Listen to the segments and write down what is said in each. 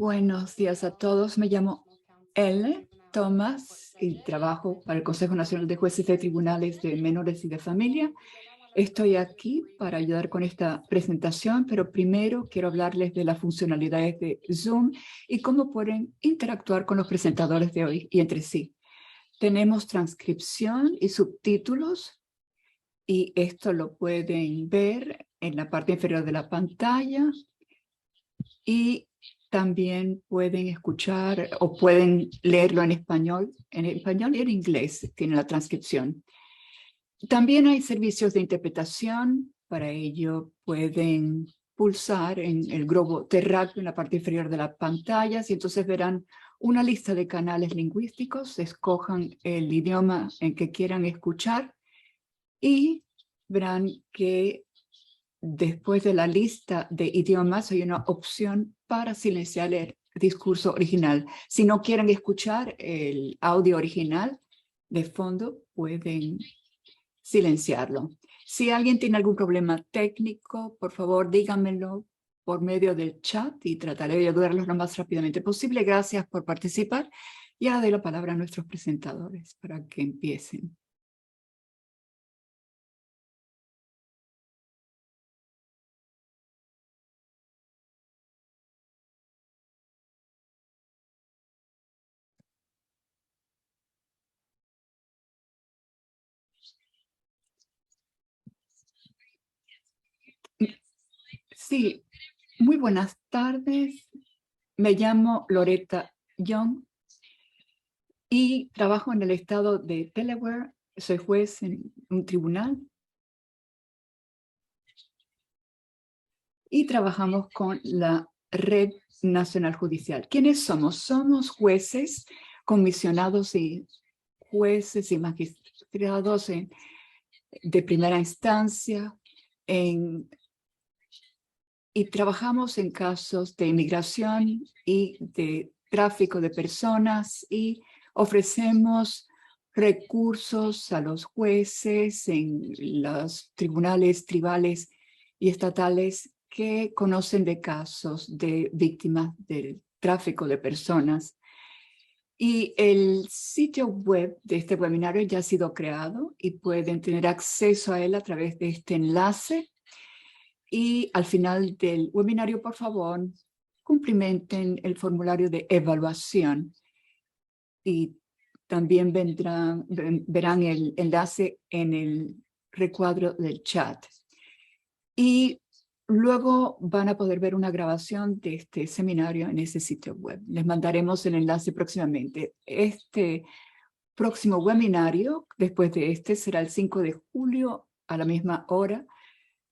buenos días a todos. Me llamo Elle Thomas y trabajo para el Consejo Nacional de Jueces de Tribunales de Menores y de Familia. Estoy aquí para ayudar con esta presentación, pero primero quiero hablarles de las funcionalidades de Zoom y cómo pueden interactuar con los presentadores de hoy y entre sí. Tenemos transcripción y subtítulos y esto lo pueden ver en la parte inferior de la pantalla y también pueden escuchar o pueden leerlo en español y en inglés, tiene la transcripción. También hay servicios de interpretación. Para ello pueden pulsar en el globo terráqueo en la parte inferior de la pantalla y entonces verán una lista de canales lingüísticos. Escojan el idioma en que quieran escuchar y verán que después de la lista de idiomas hay una opción para silenciar el discurso original. Si no quieren escuchar el audio original de fondo, pueden silenciarlo. Si alguien tiene algún problema técnico, por favor, díganmelo por medio del chat y trataré de ayudarlos lo más rápidamente posible. Gracias por participar. Y ahora doy la palabra a nuestros presentadores para que empiecen. Sí, muy buenas tardes. Me llamo Loretta Young y trabajo en el estado de Delaware. Soy juez en un tribunal y trabajamos con la Red Nacional Judicial. ¿Quiénes somos? Somos jueces, comisionados y jueces y magistrados de primera instancia y trabajamos en casos de inmigración y de tráfico de personas y ofrecemos recursos a los jueces en los tribunales tribales y estatales que conocen de casos de víctimas del tráfico de personas. Y el sitio web de este webinario ya ha sido creado y pueden tener acceso a él a través de este enlace. Y al final del webinario, por favor, cumplimenten el formulario de evaluación y también verán el enlace en el recuadro del chat. Y luego van a poder ver una grabación de este seminario en ese sitio web. Les mandaremos el enlace próximamente. Este próximo webinario, después de este, será el 5 de julio a la misma hora.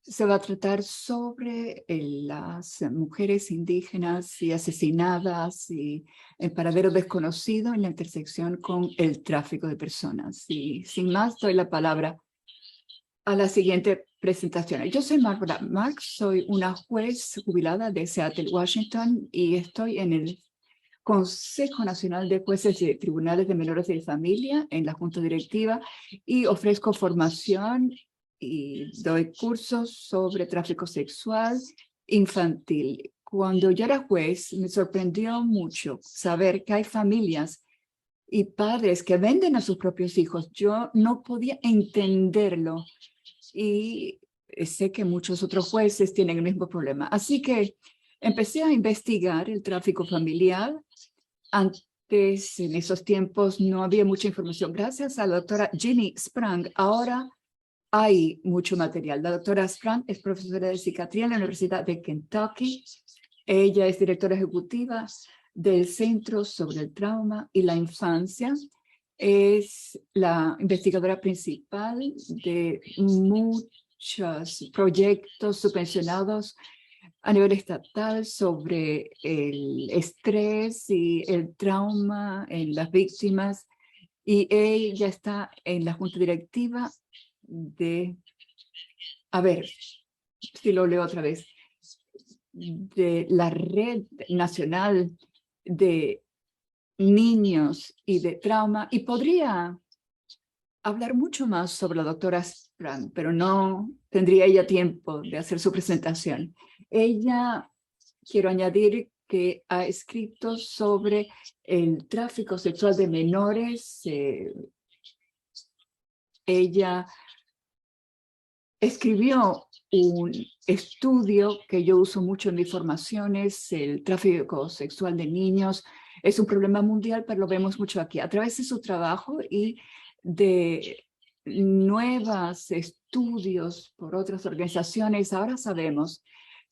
Se va a tratar sobre las mujeres indígenas y asesinadas y el paradero desconocido en la intersección con el tráfico de personas. Y sin más, doy la palabra a la siguiente presentación. Yo soy Barbara Marx, soy una juez jubilada de Seattle, Washington, y estoy en el Consejo Nacional de Jueces de Tribunales de Menores de Familia en la Junta Directiva y ofrezco formación y doy cursos sobre tráfico sexual infantil. Cuando yo era juez, me sorprendió mucho saber que hay familias y padres que venden a sus propios hijos. Yo no podía entenderlo y sé que muchos otros jueces tienen el mismo problema. Así que empecé a investigar el tráfico familiar. Antes, en esos tiempos, no había mucha información. Gracias a la doctora Ginny Sprang, ahora hay mucho material. La doctora Sprang es profesora de psiquiatría en la Universidad de Kentucky. Ella es directora ejecutiva del Centro sobre el Trauma y la Infancia. Es la investigadora principal de muchos proyectos subvencionados a nivel estatal sobre el estrés y el trauma en las víctimas. Y ella está en la junta directiva a ver, si lo leo otra vez, de la Red Nacional de Niños y de Trauma. Y podría hablar mucho más sobre la doctora Sprang, pero no tendría ella tiempo de hacer su presentación. Ella, quiero añadir que ha escrito sobre el tráfico sexual de menores. Ella escribió un estudio que yo uso mucho en mis formaciones. El tráfico sexual de niños es un problema mundial, pero lo vemos mucho aquí. A través de su trabajo y de nuevos estudios por otras organizaciones, ahora sabemos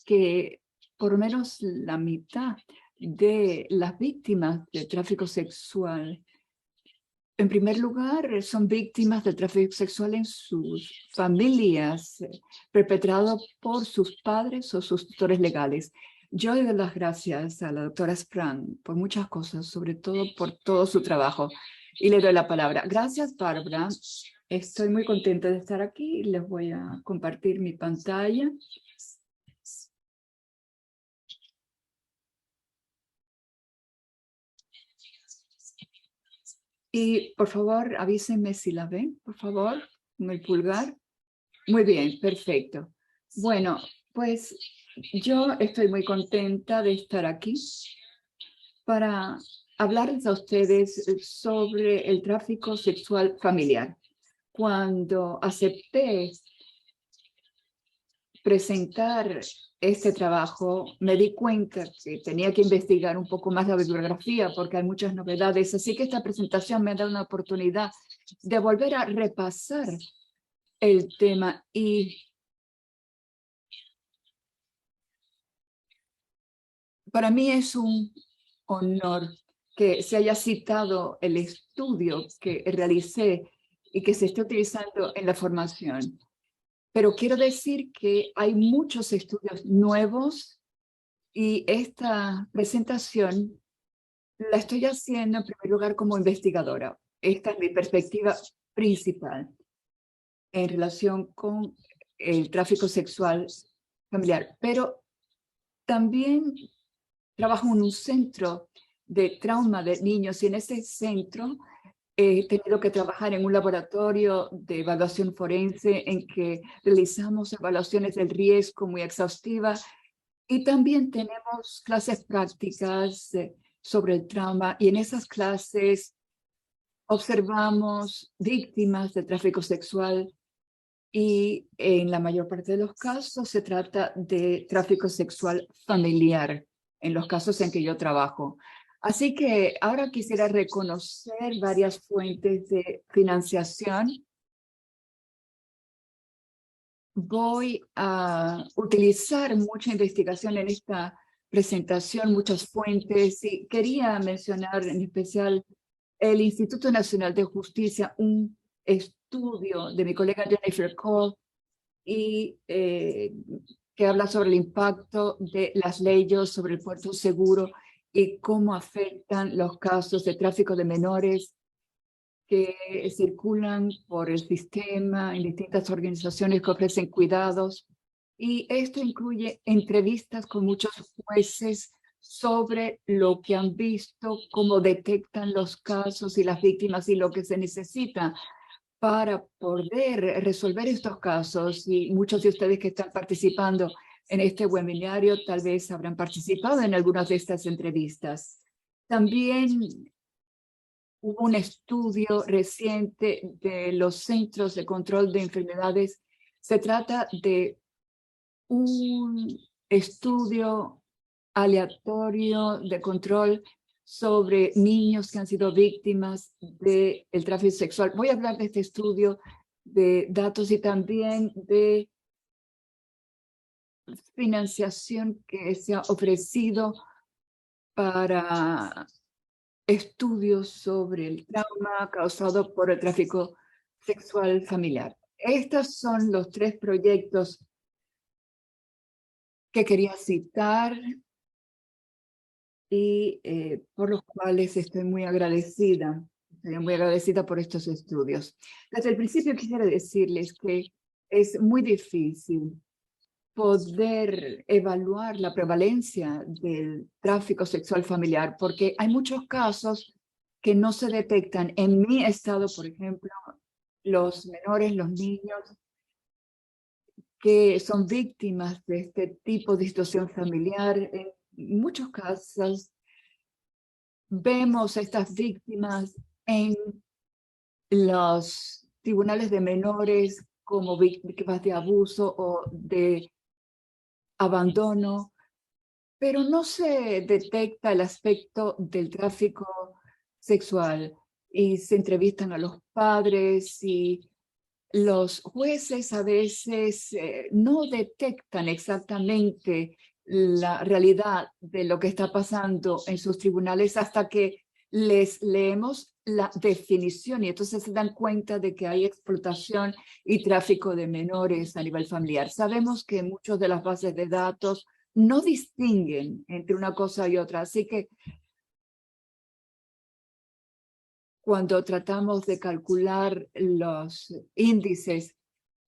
que por lo menos la mitad de las víctimas de tráfico sexual, en primer lugar, son víctimas del tráfico sexual en sus familias, perpetrado por sus padres o sus tutores legales. Yo le doy las gracias a la doctora Sprang por muchas cosas, sobre todo por todo su trabajo. Y le doy la palabra. Gracias, Bárbara. Estoy muy contenta de estar aquí. Les voy a compartir mi pantalla. Y por favor, avísenme si la ven, por favor, con el pulgar. Muy bien, perfecto. Bueno, pues yo estoy muy contenta de estar aquí para hablarles a ustedes sobre el tráfico sexual familiar. Cuando acepté presentar este trabajo, me di cuenta que tenía que investigar un poco más la bibliografía porque hay muchas novedades. Así que esta presentación me da una oportunidad de volver a repasar el tema y para mí es un honor que se haya citado el estudio que realicé y que se esté utilizando en la formación. Pero quiero decir que hay muchos estudios nuevos y esta presentación la estoy haciendo en primer lugar como investigadora. Esta es mi perspectiva principal en relación con el tráfico sexual familiar. Pero también trabajo en un centro de trauma de niños y en ese centro he tenido que trabajar en un laboratorio de evaluación forense en que realizamos evaluaciones del riesgo muy exhaustivas y también tenemos clases prácticas sobre el trauma y en esas clases observamos víctimas de tráfico sexual y en la mayor parte de los casos se trata de tráfico sexual familiar, en los casos en que yo trabajo. Así que ahora quisiera reconocer varias fuentes de financiación. Voy a utilizar mucha investigación en esta presentación, muchas fuentes, y quería mencionar en especial el Instituto Nacional de Justicia, un estudio de mi colega Jennifer Cole, y que habla sobre el impacto de las leyes sobre el puerto seguro y cómo afectan los casos de tráfico de menores que circulan por el sistema en distintas organizaciones que ofrecen cuidados. Y esto incluye entrevistas con muchos jueces sobre lo que han visto, cómo detectan los casos y las víctimas y lo que se necesita para poder resolver estos casos. Y muchos de ustedes que están participando en este webinario tal vez habrán participado en algunas de estas entrevistas. También hubo un estudio reciente de los Centros de Control de Enfermedades. Se trata de un estudio aleatorio de control sobre niños que han sido víctimas del tráfico sexual. Voy a hablar de este estudio, de datos y también de financiación que se ha ofrecido para estudios sobre el trauma causado por el tráfico sexual familiar. Estos son los tres proyectos que quería citar y por los cuales estoy muy agradecida. Estoy muy agradecida por estos estudios. Desde el principio quisiera decirles que es muy difícil poder evaluar la prevalencia del tráfico sexual familiar porque hay muchos casos que no se detectan. En mi estado, por ejemplo, los menores, los niños que son víctimas de este tipo de situación familiar muchos casos vemos a estas víctimas en los tribunales de menores como víctimas de abuso o de abandono, pero no se detecta el aspecto del tráfico sexual y se entrevistan a los padres y los jueces a veces no detectan exactamente la realidad de lo que está pasando en sus tribunales hasta que les leemos la definición y entonces se dan cuenta de que hay explotación y tráfico de menores a nivel familiar. Sabemos que muchas de las bases de datos no distinguen entre una cosa y otra, así que cuando tratamos de calcular los índices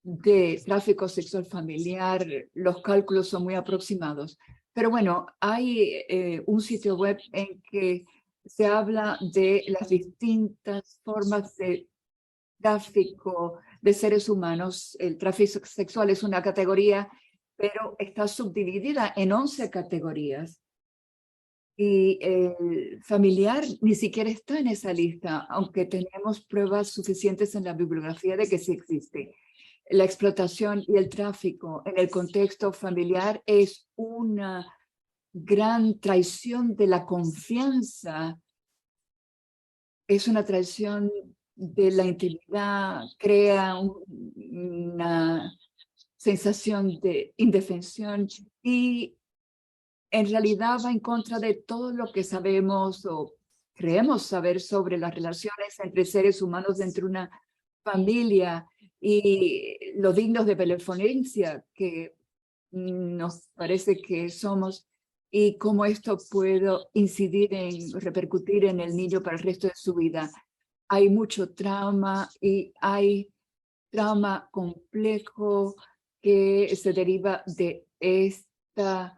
de tráfico sexual familiar, los cálculos son muy aproximados. Pero bueno, hay un sitio web en que se habla de las distintas formas de tráfico de seres humanos. El tráfico sexual es una categoría, pero está subdividida en 11 categorías. Y el familiar ni siquiera está en esa lista, aunque tenemos pruebas suficientes en la bibliografía de que sí existe. La explotación y el tráfico en el contexto familiar es una gran traición de la confianza, es una traición de la intimidad, crea una sensación de indefensión y en realidad va en contra de todo lo que sabemos o creemos saber sobre las relaciones entre seres humanos dentro de una familia y lo dignos de benevolencia que nos parece que somos y cómo esto puede incidir en repercutir en el niño para el resto de su vida. Hay mucho trauma y hay trauma complejo que se deriva de esta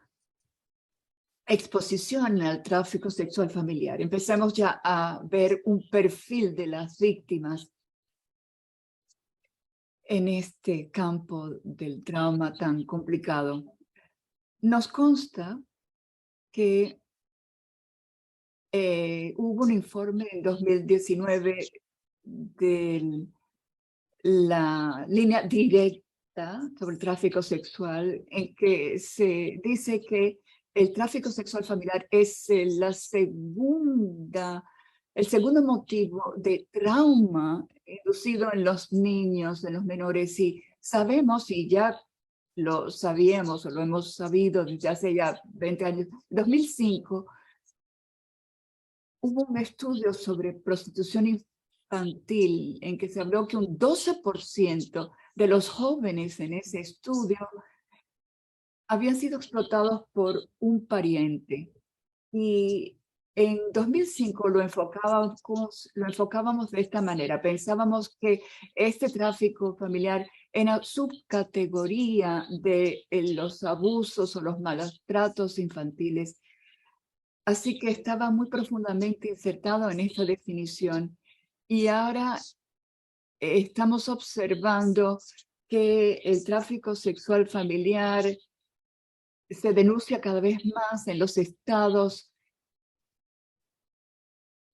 exposición al tráfico sexual familiar. Empezamos ya a ver un perfil de las víctimas en este campo del trauma tan complicado. Nos consta que hubo un informe en 2019 de la línea directa sobre el tráfico sexual en que se dice que el tráfico sexual familiar es el segundo motivo de trauma inducido en los niños, en los menores, y sabemos, y ya lo sabíamos o lo hemos sabido desde hace ya 20 años, 2005, hubo un estudio sobre prostitución infantil en que se habló que un 12% de los jóvenes en ese estudio habían sido explotados por un pariente. Y en 2005 lo enfocábamos de esta manera. Pensábamos que este tráfico familiar era subcategoría de los abusos o los malos tratos infantiles. Así que estaba muy profundamente insertado en esta definición. Y ahora estamos observando que el tráfico sexual familiar se denuncia cada vez más en los estados,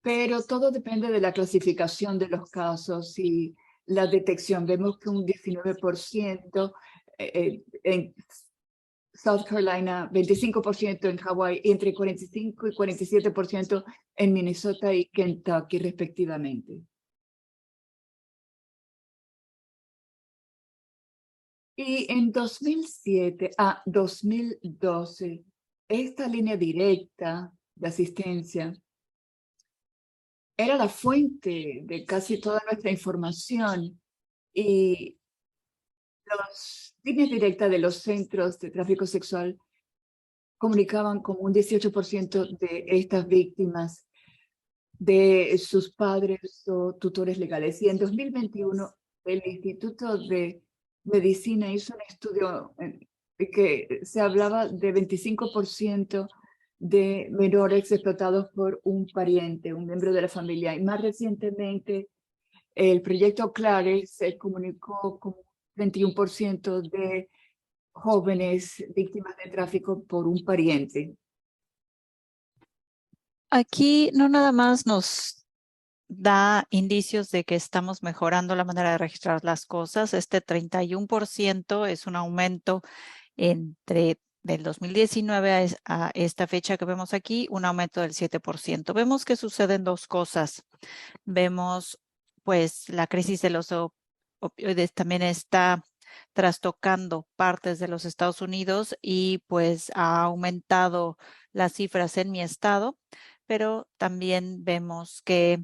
pero todo depende de la clasificación de los casos y la detección. Vemos que un 19% en South Carolina, 25% en Hawái, entre 45 y 47% en Minnesota y Kentucky, respectivamente. Y en 2007 a 2012, esta línea directa de asistencia era la fuente de casi toda nuestra información y las líneas directas de los centros de tráfico sexual comunicaban como un 18% de estas víctimas de sus padres o tutores legales. Y en 2021, el Instituto de Medicina hizo un estudio en que se hablaba de 25% de menores explotados por un pariente, un miembro de la familia. Y más recientemente, el proyecto CLARE se comunicó con 21% de jóvenes víctimas de tráfico por un pariente. Aquí no nada más nos da indicios de que estamos mejorando la manera de registrar las cosas. Este 31% es un aumento entre del 2019 a esta fecha que vemos aquí, un aumento del 7%. Vemos que suceden dos cosas. Vemos, pues, la crisis de los opioides también está trastocando partes de los Estados Unidos y pues ha aumentado las cifras en mi estado, pero también vemos que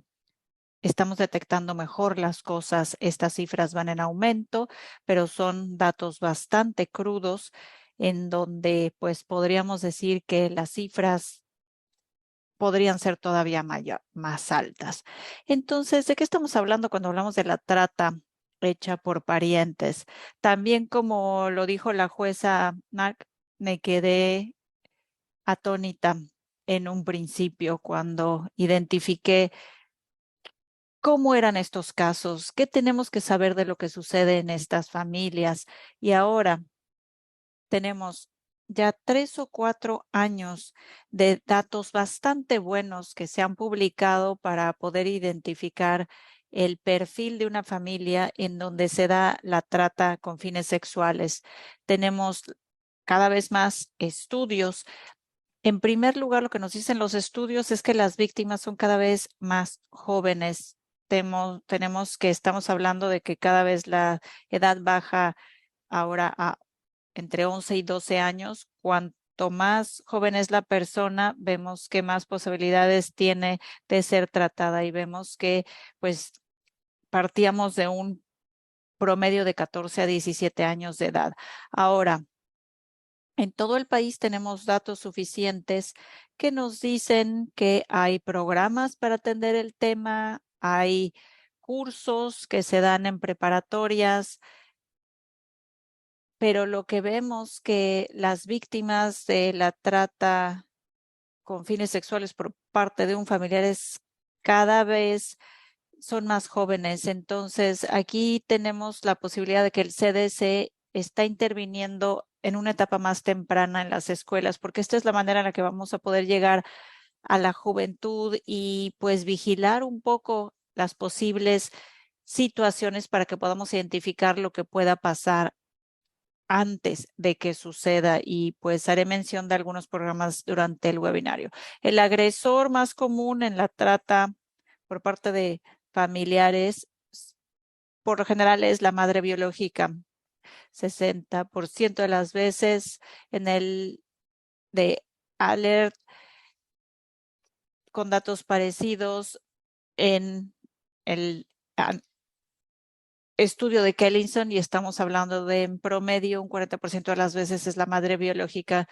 estamos detectando mejor las cosas. Estas cifras van en aumento, pero son datos bastante crudos en donde pues podríamos decir que las cifras podrían ser todavía más altas. Entonces, ¿de qué estamos hablando cuando hablamos de la trata hecha por parientes? También, como lo dijo la jueza Mark, me quedé atónita en un principio cuando identifiqué cómo eran estos casos, qué tenemos que saber de lo que sucede en estas familias. Y ahora tenemos ya 3 o 4 años de datos bastante buenos que se han publicado para poder identificar el perfil de una familia en donde se da la trata con fines sexuales. Tenemos cada vez más estudios. En primer lugar, lo que nos dicen los estudios es que las víctimas son cada vez más jóvenes. Tenemos que estamos hablando de que cada vez la edad baja ahora a entre 11 y 12 años. Cuanto más joven es la persona, vemos que más posibilidades tiene de ser tratada y vemos que pues partíamos de un promedio de 14 a 17 años de edad. Ahora, en todo el país tenemos datos suficientes que nos dicen que hay programas para atender el tema, hay cursos que se dan en preparatorias, pero lo que vemos que las víctimas de la trata con fines sexuales por parte de un familiar es cada vez son más jóvenes. Entonces, aquí tenemos la posibilidad de que el CDC está interviniendo en una etapa más temprana en las escuelas, porque esta es la manera en la que vamos a poder llegar a la juventud y pues vigilar un poco las posibles situaciones para que podamos identificar lo que pueda pasar antes de que suceda y pues haré mención de algunos programas durante el webinario. El agresor más común en la trata por parte de familiares, por lo general es la madre biológica. 60% de las veces en el de Alert con datos parecidos en el estudio de Kellinson y estamos hablando de en promedio un 40% de las veces es la madre biológica.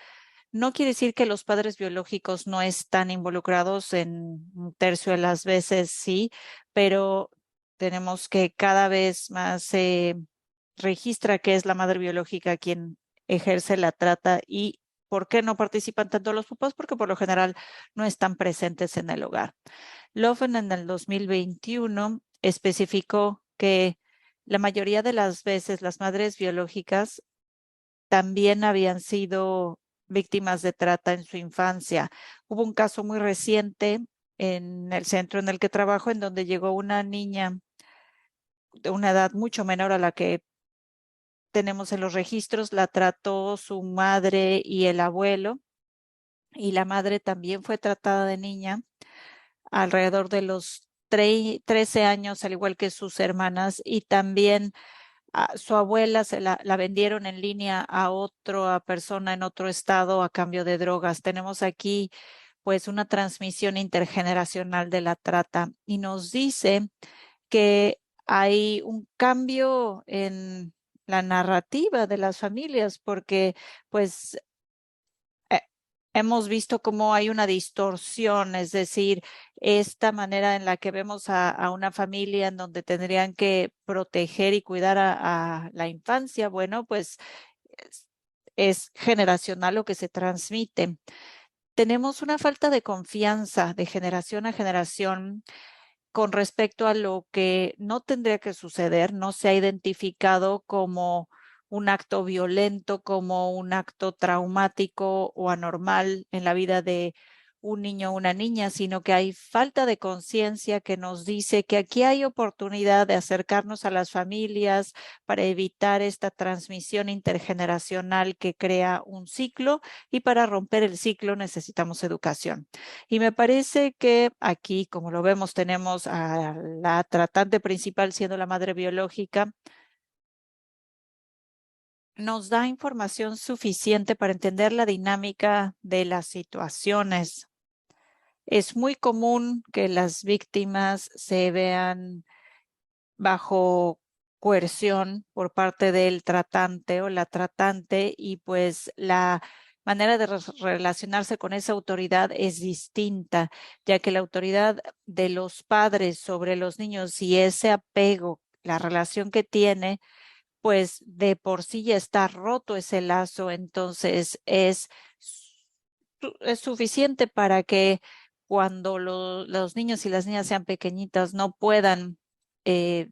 No quiere decir que los padres biológicos no están involucrados en un tercio de las veces, sí, pero tenemos que cada vez más se registra que es la madre biológica quien ejerce la trata y ¿por qué no participan tanto los papás? Porque por lo general no están presentes en el hogar. Lofen en el 2021 especificó que la mayoría de las veces las madres biológicas también habían sido víctimas de trata en su infancia. Hubo un caso muy reciente en el centro en el que trabajo, en donde llegó una niña de una edad mucho menor a la que tenemos en los registros, la trató su madre y el abuelo, y la madre también fue tratada de niña alrededor de los 13 años, al igual que sus hermanas, y también a su abuela la vendieron en línea a otra persona en otro estado a cambio de drogas. Tenemos aquí pues una transmisión intergeneracional de la trata y nos dice que hay un cambio en la narrativa de las familias porque pues eh, hemos visto cómo hay una distorsión, es decir, esta manera en la que vemos a una familia en donde tendrían que proteger y cuidar a la infancia, bueno, pues es, es generacional lo que se transmite. Tenemos una falta de confianza de generación a generación con respecto a lo que no tendría que suceder, no se ha identificado como un acto violento, como un acto traumático o anormal en la vida de un niño o una niña, sino que hay falta de conciencia que nos dice que aquí hay oportunidad de acercarnos a las familias para evitar esta transmisión intergeneracional que crea un ciclo, y para romper el ciclo necesitamos educación. Y me parece que aquí, como lo vemos, tenemos a la tratante principal siendo la madre biológica, nos da información suficiente para entender la dinámica de las situaciones. Es muy común que las víctimas se vean bajo coerción por parte del tratante o la tratante, y pues la manera de relacionarse con esa autoridad es distinta, ya que la autoridad de los padres sobre los niños y ese apego, la relación que tiene, pues de por sí ya está roto ese lazo. Entonces es suficiente para que cuando los niños y las niñas sean pequeñitas no puedan eh,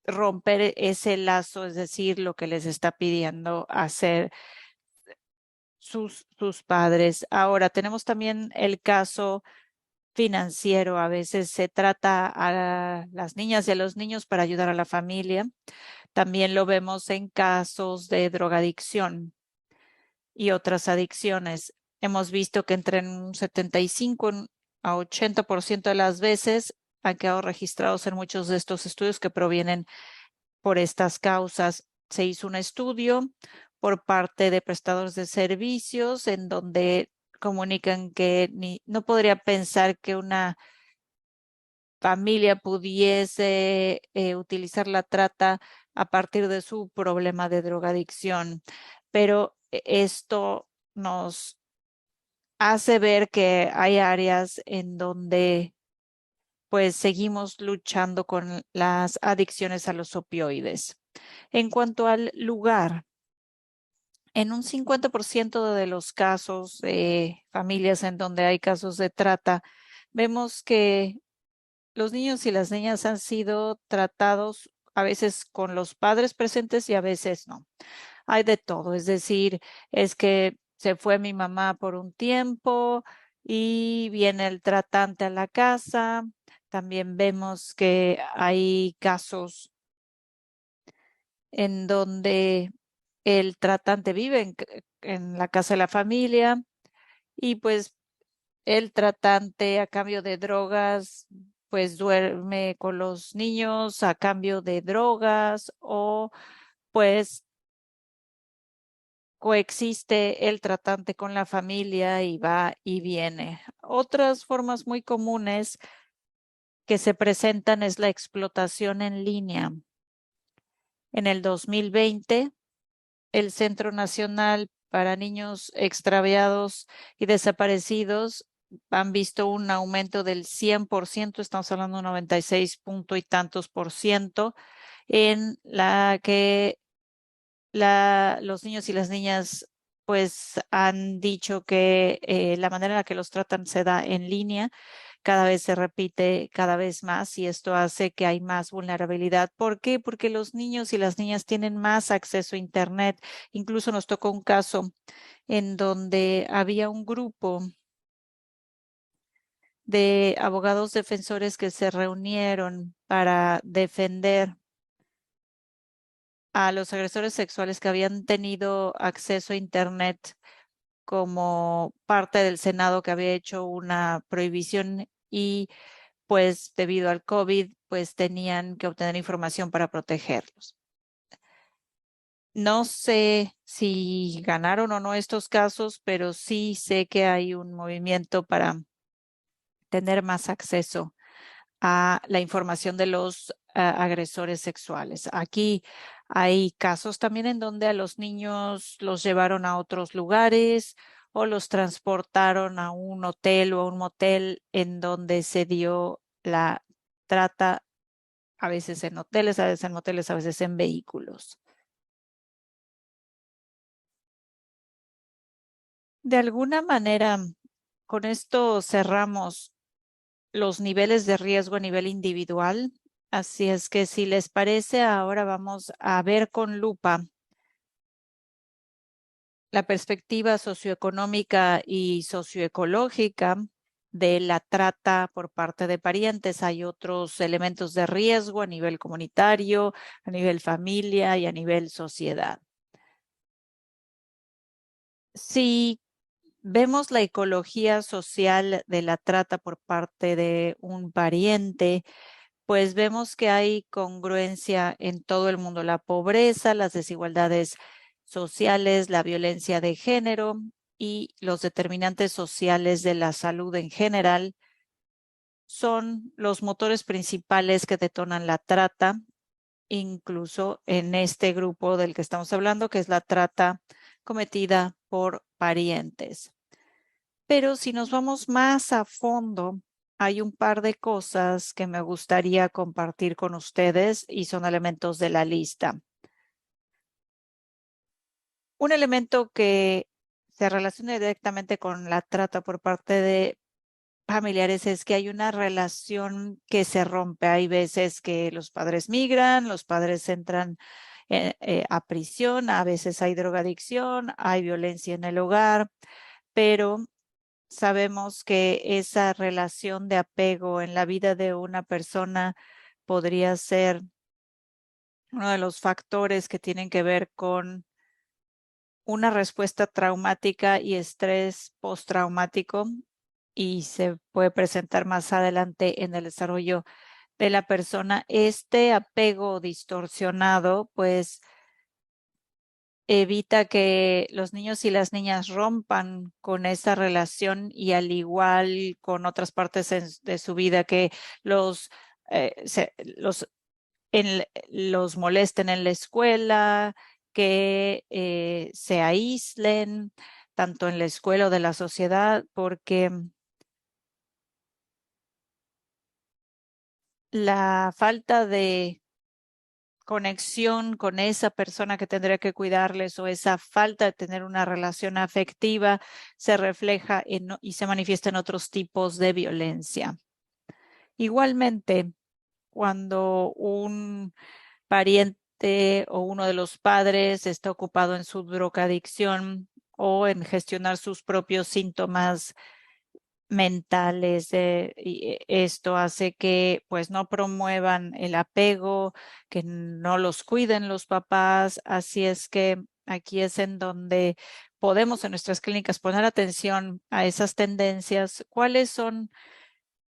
romper ese lazo, es decir, lo que les está pidiendo hacer sus padres. Ahora, tenemos también el caso financiero. A veces se trata a las niñas y a los niños para ayudar a la familia. También lo vemos en casos de drogadicción y otras adicciones. Hemos visto que entre un 75 a 80% de las veces han quedado registrados en muchos de estos estudios que provienen por estas causas. Se hizo un estudio por parte de prestadores de servicios en donde comunican que no podría pensar que una familia pudiese utilizar la trata a partir de su problema de drogadicción. Pero esto nos hace ver que hay áreas en donde pues seguimos luchando con las adicciones a los opioides. En cuanto al lugar, en un 50% de los casos de familias en donde hay casos de trata, vemos que los niños y las niñas han sido tratados a veces con los padres presentes y a veces no. Hay de todo, es decir, es que se fue mi mamá por un tiempo y viene el tratante a la casa. También vemos que hay casos en donde el tratante vive en la casa de la familia, y pues el tratante a cambio de drogas, pues duerme con los niños a cambio de drogas, o pues coexiste el tratante con la familia y va y viene. Otras formas muy comunes que se presentan es la explotación en línea. En el 2020, el Centro Nacional para Niños Extraviados y Desaparecidos han visto un aumento del 100%, estamos hablando de 96 punto y tantos por ciento, en la que los niños y las niñas pues han dicho que la manera en la que los tratan se da en línea. Cada vez se repite cada vez más, y esto hace que hay más vulnerabilidad. ¿Por qué? Porque los niños y las niñas tienen más acceso a Internet. Incluso nos tocó un caso en donde había un grupo de abogados defensores que se reunieron para defender a los agresores sexuales que habían tenido acceso a Internet como parte del Senado, que había hecho una prohibición, y pues debido al COVID, pues tenían que obtener información para protegerlos. No sé si ganaron o no estos casos, pero sí sé que hay un movimiento para tener más acceso a la información de los agresores sexuales. Aquí hay casos también en donde a los niños los llevaron a otros lugares o los transportaron a un hotel o a un motel en donde se dio la trata, a veces en hoteles, a veces en moteles, a veces en vehículos. De alguna manera, con esto cerramos los niveles de riesgo a nivel individual. Así es que si les parece, ahora vamos a ver con lupa la perspectiva socioeconómica y socioecológica de la trata por parte de parientes. Hay otros elementos de riesgo a nivel comunitario, a nivel familia y a nivel sociedad. Si vemos la ecología social de la trata por parte de un pariente, pues vemos que hay congruencia en todo el mundo. La pobreza, las desigualdades sociales, la violencia de género y los determinantes sociales de la salud en general son los motores principales que detonan la trata, incluso en este grupo del que estamos hablando, que es la trata cometida por parientes. Pero si nos vamos más a fondo, hay un par de cosas que me gustaría compartir con ustedes y son elementos de la lista. Un elemento que se relaciona directamente con la trata por parte de familiares es que hay una relación que se rompe. Hay veces que los padres migran, los padres entran a prisión, a veces hay drogadicción, hay violencia en el hogar, pero sabemos que esa relación de apego en la vida de una persona podría ser uno de los factores que tienen que ver con una respuesta traumática y estrés postraumático y se puede presentar más adelante en el desarrollo de la persona. Este apego distorsionado, pues evita que los niños y las niñas rompan con esa relación y al igual con otras partes de su vida que los, los molesten en la escuela, que se aíslen tanto en la escuela o de la sociedad, porque la falta de conexión con esa persona que tendría que cuidarles o esa falta de tener una relación afectiva se refleja y se manifiesta en otros tipos de violencia. Igualmente, cuando un pariente o uno de los padres está ocupado en su drogadicción o en gestionar sus propios síntomas mentales. Y esto hace que pues no promuevan el apego, que no los cuiden los papás. Así es que aquí es en donde podemos en nuestras clínicas poner atención a esas tendencias, cuáles son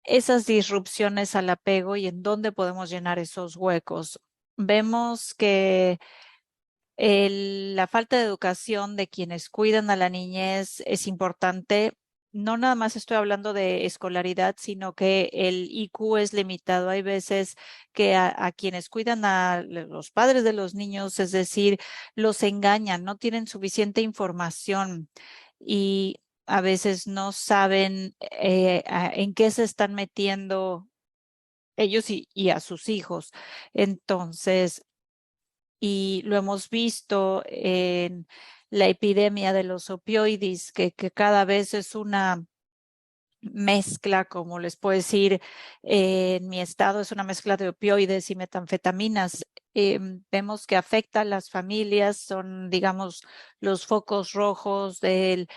esas disrupciones al apego y en dónde podemos llenar esos huecos. Vemos que la falta de educación de quienes cuidan a la niñez es importante. No nada más estoy hablando de escolaridad, sino que el IQ es limitado. Hay veces que a quienes cuidan a los padres de los niños, es decir, los engañan, no tienen suficiente información y a veces no saben en qué se están metiendo ellos y a sus hijos. Entonces, y lo hemos visto en la epidemia de los opioides, que cada vez es una mezcla, como les puedo decir, en mi estado es una mezcla de opioides y metanfetaminas. Vemos que afecta a las familias, son, digamos, los focos rojos del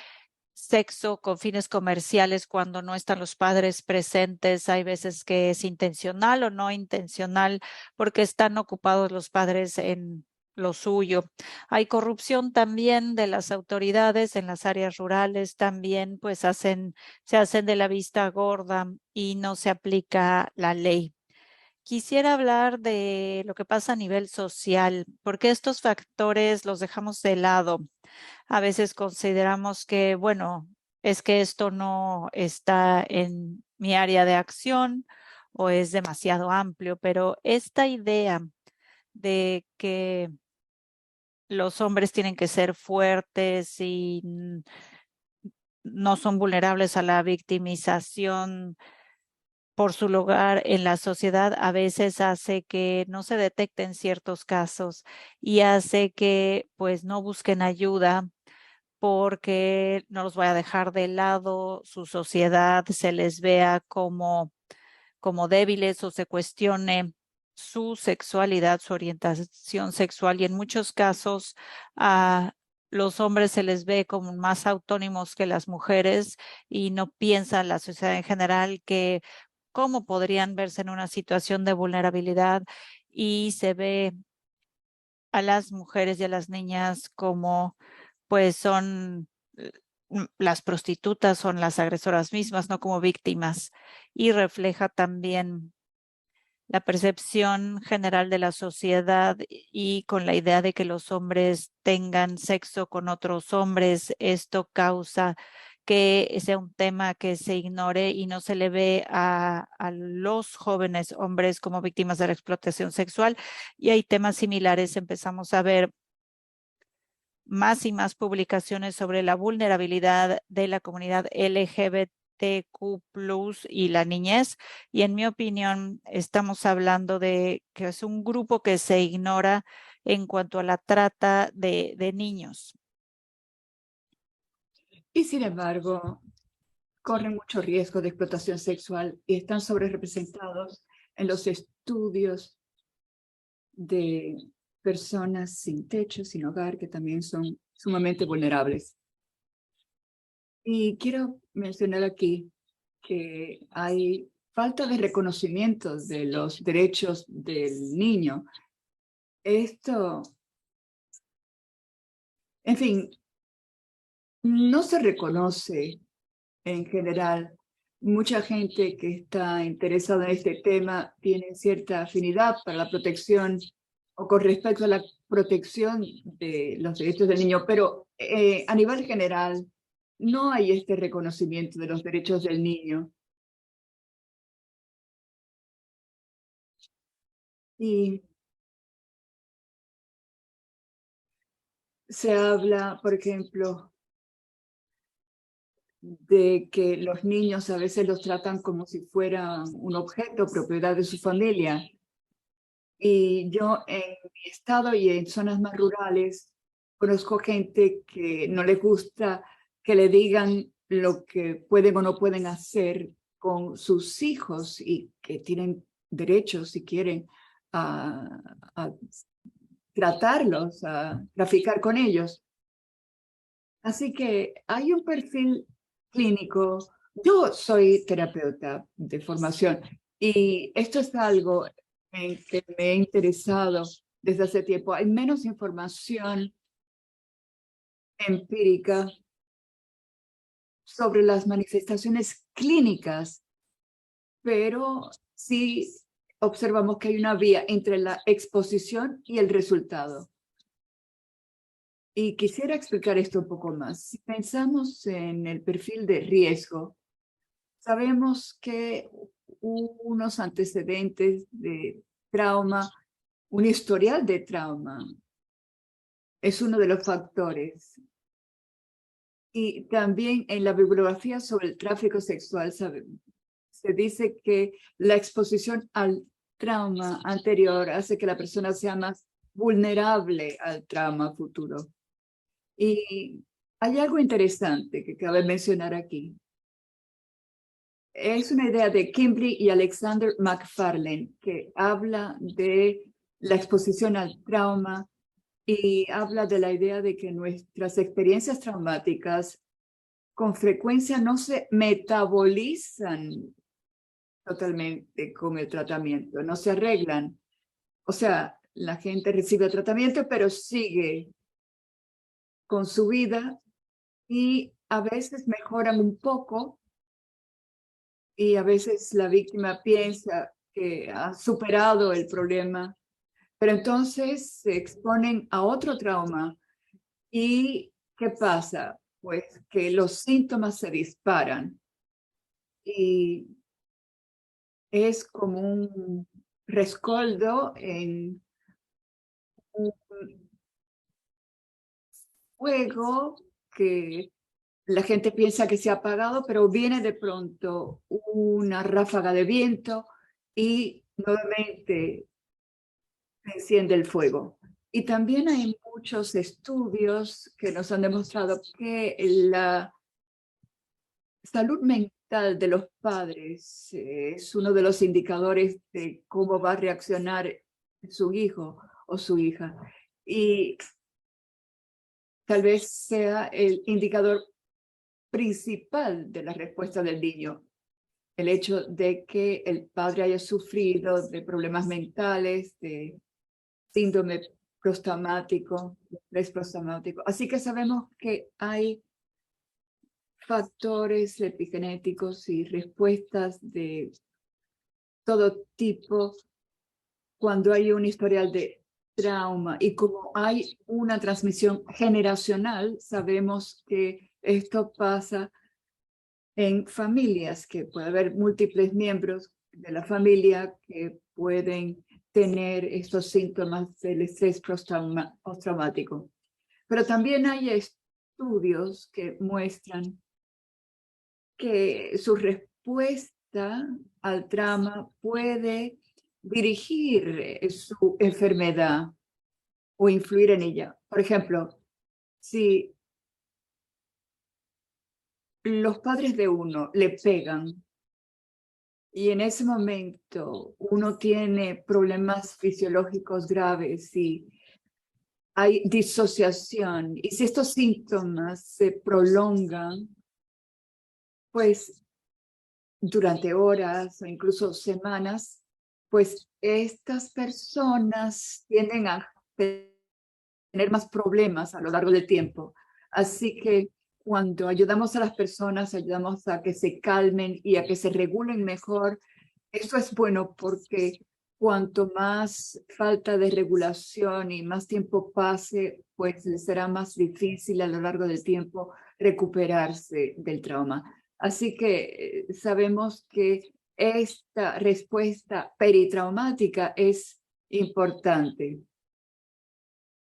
sexo con fines comerciales cuando no están los padres presentes. Hay veces que es intencional o no intencional porque están ocupados los padres en lo suyo. Hay corrupción también de las autoridades en las áreas rurales, también pues se hacen de la vista gorda y no se aplica la ley. Quisiera hablar de lo que pasa a nivel social, porque estos factores los dejamos de lado. A veces consideramos que, bueno, es que esto no está en mi área de acción o es demasiado amplio, pero esta idea de que los hombres tienen que ser fuertes y no son vulnerables a la victimización por su lugar en la sociedad a veces hace que no se detecten ciertos casos y hace que pues no busquen ayuda porque no los voy a dejar de lado, su sociedad se les vea como débiles o se cuestione su sexualidad, su orientación sexual y en muchos casos los hombres se les ve como más autónomos que las mujeres y no piensa la sociedad en general que cómo podrían verse en una situación de vulnerabilidad y se ve a las mujeres y a las niñas como pues son las prostitutas, son las agresoras mismas, no como víctimas, y refleja también la percepción general de la sociedad y con la idea de que los hombres tengan sexo con otros hombres. Esto causa que sea un tema que se ignore y no se le ve a los jóvenes hombres como víctimas de la explotación sexual. Y hay temas similares. Empezamos a ver más y más publicaciones sobre la vulnerabilidad de la comunidad LGBTQ+ y la niñez. Y en mi opinión, estamos hablando de que es un grupo que se ignora en cuanto a la trata de niños. Y sin embargo, corren mucho riesgo de explotación sexual y están sobrerepresentados en los estudios de personas sin techo, sin hogar, que también son sumamente vulnerables. Y quiero mencionar aquí que hay falta de reconocimiento de los derechos del niño. Esto, en fin, no se reconoce en general. Mucha gente que está interesada en este tema tiene cierta afinidad para la protección o con respecto a la protección de los derechos del niño, pero a nivel general no hay este reconocimiento de los derechos del niño. Y se habla, por ejemplo, de que los niños a veces los tratan como si fueran un objeto, propiedad de su familia. Y yo en mi estado y en zonas más rurales conozco gente que no les gusta que le digan lo que pueden o no pueden hacer con sus hijos y que tienen derechos, si quieren, a tratarlos, a traficar con ellos. Así que hay un perfil clínico. Yo soy terapeuta de formación y esto es algo en que me he interesado desde hace tiempo. Hay menos información empírica sobre las manifestaciones clínicas, pero sí observamos que hay una vía entre la exposición y el resultado. Y quisiera explicar esto un poco más. Si pensamos en el perfil de riesgo, sabemos que unos antecedentes de trauma, un historial de trauma, es uno de los factores. Y también en la bibliografía sobre el tráfico sexual se dice que la exposición al trauma anterior hace que la persona sea más vulnerable al trauma futuro. Y hay algo interesante que cabe mencionar aquí. Es una idea de Kimberly y Alexander McFarlane que habla de la exposición al trauma y habla de la idea de que nuestras experiencias traumáticas con frecuencia no se metabolizan totalmente con el tratamiento, no se arreglan. O sea, la gente recibe el tratamiento, pero sigue con su vida y a veces mejoran un poco y a veces la víctima piensa que ha superado el problema, pero entonces se exponen a otro trauma. ¿Y qué pasa? Pues que los síntomas se disparan y es como un rescoldo en un fuego que la gente piensa que se ha apagado, pero viene de pronto una ráfaga de viento y nuevamente se enciende el fuego. Y también hay muchos estudios que nos han demostrado que la salud mental de los padres es uno de los indicadores de cómo va a reaccionar su hijo o su hija. Y tal vez sea el indicador principal de la respuesta del niño. El hecho de que el padre haya sufrido de problemas mentales, de síndrome postraumático, estrés postraumático. Así que sabemos que hay factores epigenéticos y respuestas de todo tipo cuando hay un historial de trauma. Y como hay una transmisión generacional, sabemos que esto pasa en familias, que puede haber múltiples miembros de la familia que pueden tener estos síntomas del estrés postraumático. Pero también hay estudios que muestran que su respuesta al trauma puede dirigir su enfermedad o influir en ella. Por ejemplo, si los padres de uno le pegan y en ese momento uno tiene problemas fisiológicos graves y hay disociación, y si estos síntomas se prolongan, pues durante horas o incluso semanas, pues estas personas tienden a tener más problemas a lo largo del tiempo. Así que cuando ayudamos a las personas, ayudamos a que se calmen y a que se regulen mejor, eso es bueno porque cuanto más falta de regulación y más tiempo pase, pues les será más difícil a lo largo del tiempo recuperarse del trauma. Así que sabemos que esta respuesta peritraumática es importante.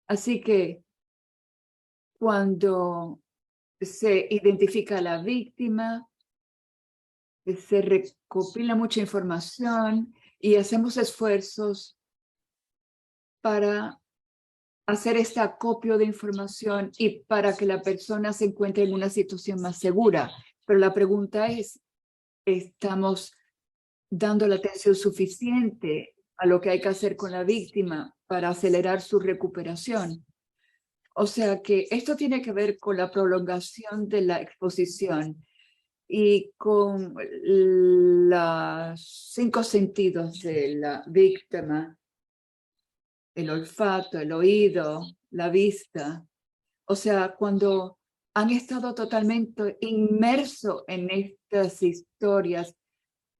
Así que cuando se identifica a la víctima, se recopila mucha información y hacemos esfuerzos para hacer este acopio de información y para que la persona se encuentre en una situación más segura. Pero la pregunta es, ¿estamos dando la atención suficiente a lo que hay que hacer con la víctima para acelerar su recuperación? O sea que esto tiene que ver con la prolongación de la exposición y con los 5 sentidos de la víctima: el olfato, el oído, la vista. O sea, cuando han estado totalmente inmersos en estas historias,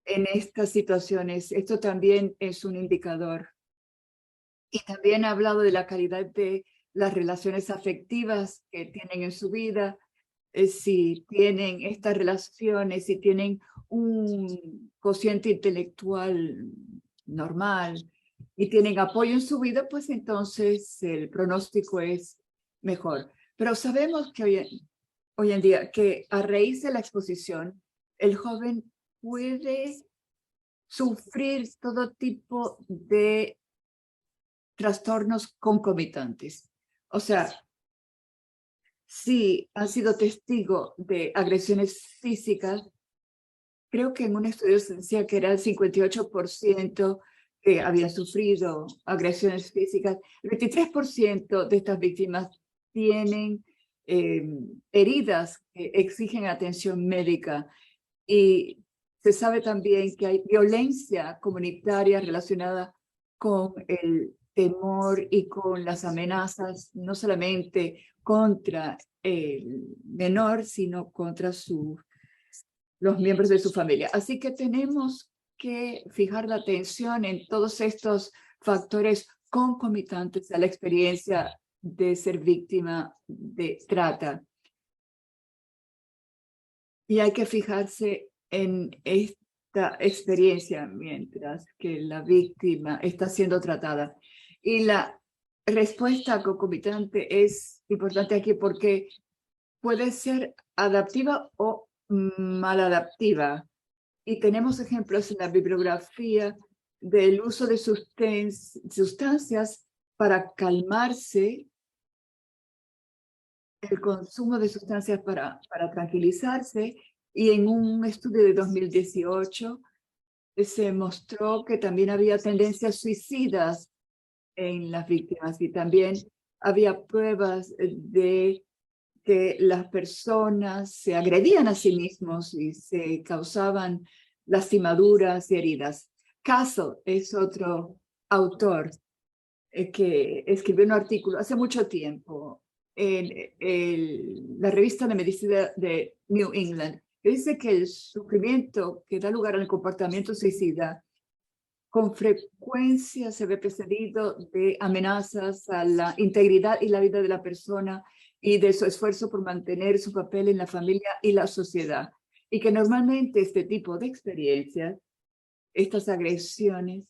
en estas situaciones, esto también es un indicador. Y también ha hablado de la calidad de las relaciones afectivas que tienen en su vida, si tienen estas relaciones, si tienen un cociente intelectual normal y tienen apoyo en su vida, pues entonces el pronóstico es mejor. Pero sabemos que hoy en día que a raíz de la exposición, el joven puede sufrir todo tipo de trastornos concomitantes. O sea, si han sido testigo de agresiones físicas, creo que en un estudio se decía que era el 58% que habían sufrido agresiones físicas. El 23% de estas víctimas tienen heridas que exigen atención médica. Y se sabe también que hay violencia comunitaria relacionada con el temor y con las amenazas, no solamente contra el menor, sino contra los miembros de su familia. Así que tenemos que fijar la atención en todos estos factores concomitantes a la experiencia de ser víctima de trata. Y hay que fijarse en esta experiencia mientras que la víctima está siendo tratada. Y la respuesta concomitante es importante aquí porque puede ser adaptiva o maladaptiva. Y tenemos ejemplos en la bibliografía del uso de sustancias para calmarse, el consumo de sustancias para tranquilizarse, y en un estudio de 2018 se mostró que también había tendencias suicidas en las víctimas y también había pruebas de que las personas se agredían a sí mismos y se causaban lastimaduras y heridas. Castle es otro autor que escribió un artículo hace mucho tiempo en la revista de medicina de New England, que dice que el sufrimiento que da lugar al comportamiento suicida con frecuencia se ve precedido de amenazas a la integridad y la vida de la persona y de su esfuerzo por mantener su papel en la familia y la sociedad. Y que normalmente este tipo de experiencias, estas agresiones,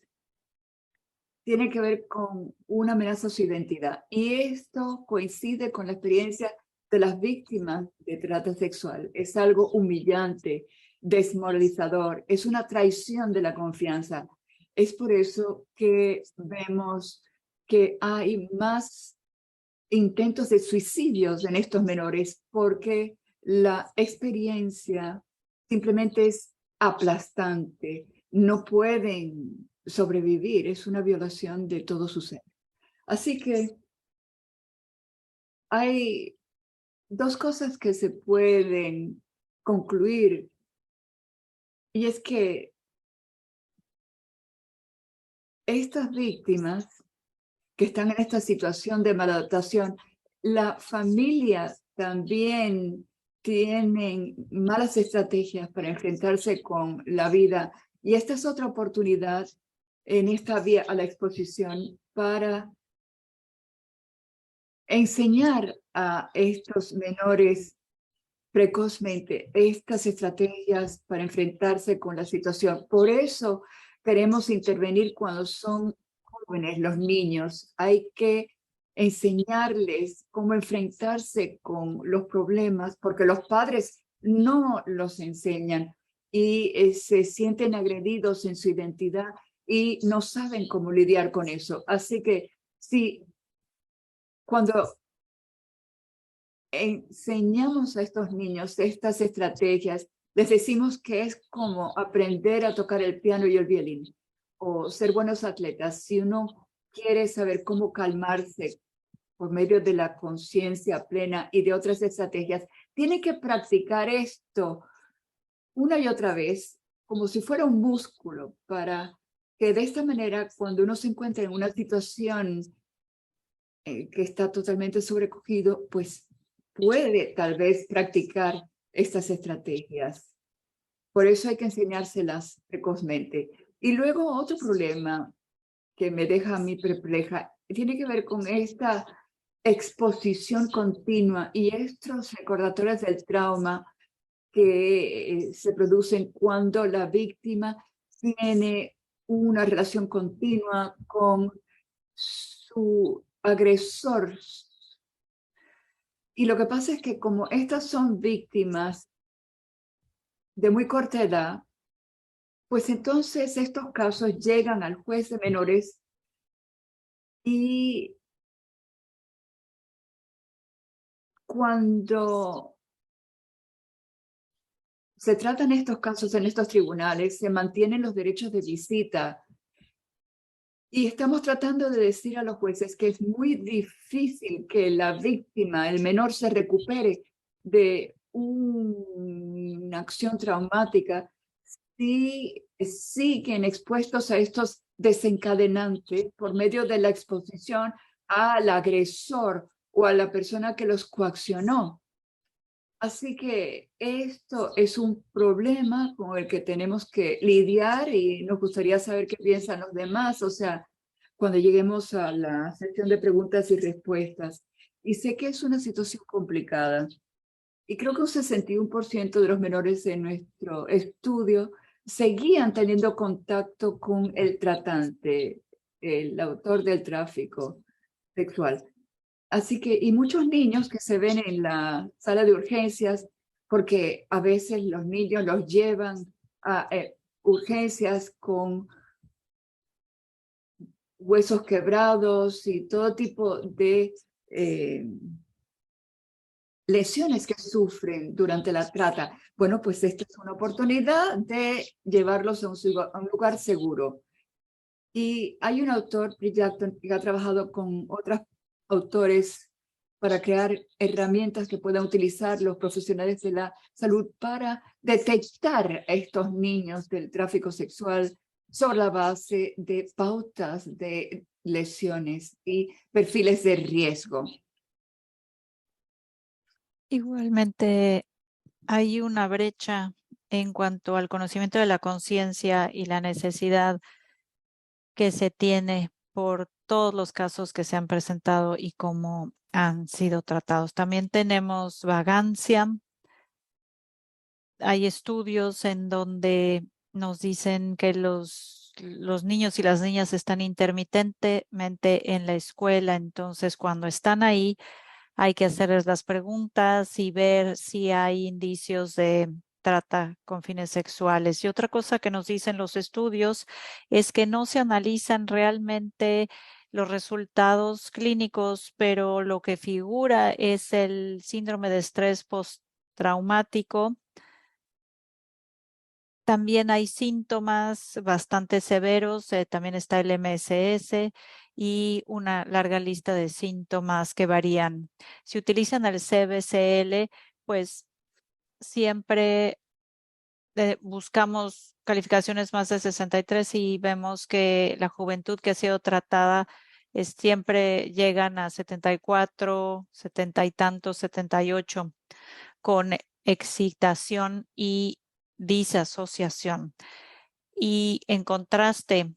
tiene que ver con una amenaza a su identidad. Y esto coincide con la experiencia de las víctimas de trata sexual. Es algo humillante, desmoralizador, es una traición de la confianza. Es por eso que vemos que hay más intentos de suicidios en estos menores, porque la experiencia simplemente es aplastante. No pueden sobrevivir, es una violación de todo su ser. Así que hay dos cosas que se pueden concluir, y es que estas víctimas que están en esta situación de maladaptación, la familia también tienen malas estrategias para enfrentarse con la vida, y esta es otra oportunidad en esta vía a la exposición para enseñar a estos menores precozmente estas estrategias para enfrentarse con la situación. Por eso queremos intervenir cuando son jóvenes, los niños. Hay que enseñarles cómo enfrentarse con los problemas, porque los padres no los enseñan y se sienten agredidos en su identidad y no saben cómo lidiar con eso. Así que sí, cuando enseñamos a estos niños estas estrategias, les decimos que es como aprender a tocar el piano y el violín o ser buenos atletas. Si uno quiere saber cómo calmarse por medio de la conciencia plena y de otras estrategias, tiene que practicar esto una y otra vez como si fuera un músculo, para que de esta manera, cuando uno se encuentra en una situación que está totalmente sobrecogido, pues puede tal vez practicar estas estrategias. Por eso hay que enseñárselas precozmente. Y luego otro problema que me deja a mí perpleja tiene que ver con esta exposición continua y estos recordatorios del trauma que se producen cuando la víctima tiene una relación continua con su agresor. Y lo que pasa es que como estas son víctimas de muy corta edad, pues entonces estos casos llegan al juez de menores y cuando se tratan estos casos en estos tribunales, se mantienen los derechos de visita. Y estamos tratando de decir a los jueces que es muy difícil que la víctima, el menor, se recupere de una acción traumática si siguen expuestos a estos desencadenantes por medio de la exposición al agresor o a la persona que los coaccionó. Así que esto es un problema con el que tenemos que lidiar y nos gustaría saber qué piensan los demás, o sea, cuando lleguemos a la sección de preguntas y respuestas. Y sé que es una situación complicada. Y creo que un 61% de los menores en nuestro estudio seguían teniendo contacto con el tratante, el autor del tráfico sexual. Así que, y muchos niños que se ven en la sala de urgencias, porque a veces los niños los llevan a urgencias con huesos quebrados y todo tipo de lesiones que sufren durante la trata. Bueno, pues esta es una oportunidad de llevarlos a un lugar seguro. Y hay un autor, Jackson, que ha trabajado con otras autores para crear herramientas que puedan utilizar los profesionales de la salud para detectar a estos niños del tráfico sexual sobre la base de pautas de lesiones y perfiles de riesgo. Igualmente, hay una brecha en cuanto al conocimiento de la conciencia y la necesidad que se tiene por todos los casos que se han presentado y cómo han sido tratados. También tenemos vagancia. Hay estudios en donde nos dicen que los niños y las niñas están intermitentemente en la escuela, entonces cuando están ahí hay que hacerles las preguntas y ver si hay indicios de trata con fines sexuales. Y otra cosa que nos dicen los estudios es que no se analizan realmente los resultados clínicos, pero lo que figura es el síndrome de estrés postraumático. También hay síntomas bastante severos, también está el MSS y una larga lista de síntomas que varían. Si utilizan el CBCL, pues siempre buscamos calificaciones más de 63 y vemos que la juventud que ha sido tratada siempre llegan a 74, 70 y tantos, 78, con excitación y disasociación. Y en contraste,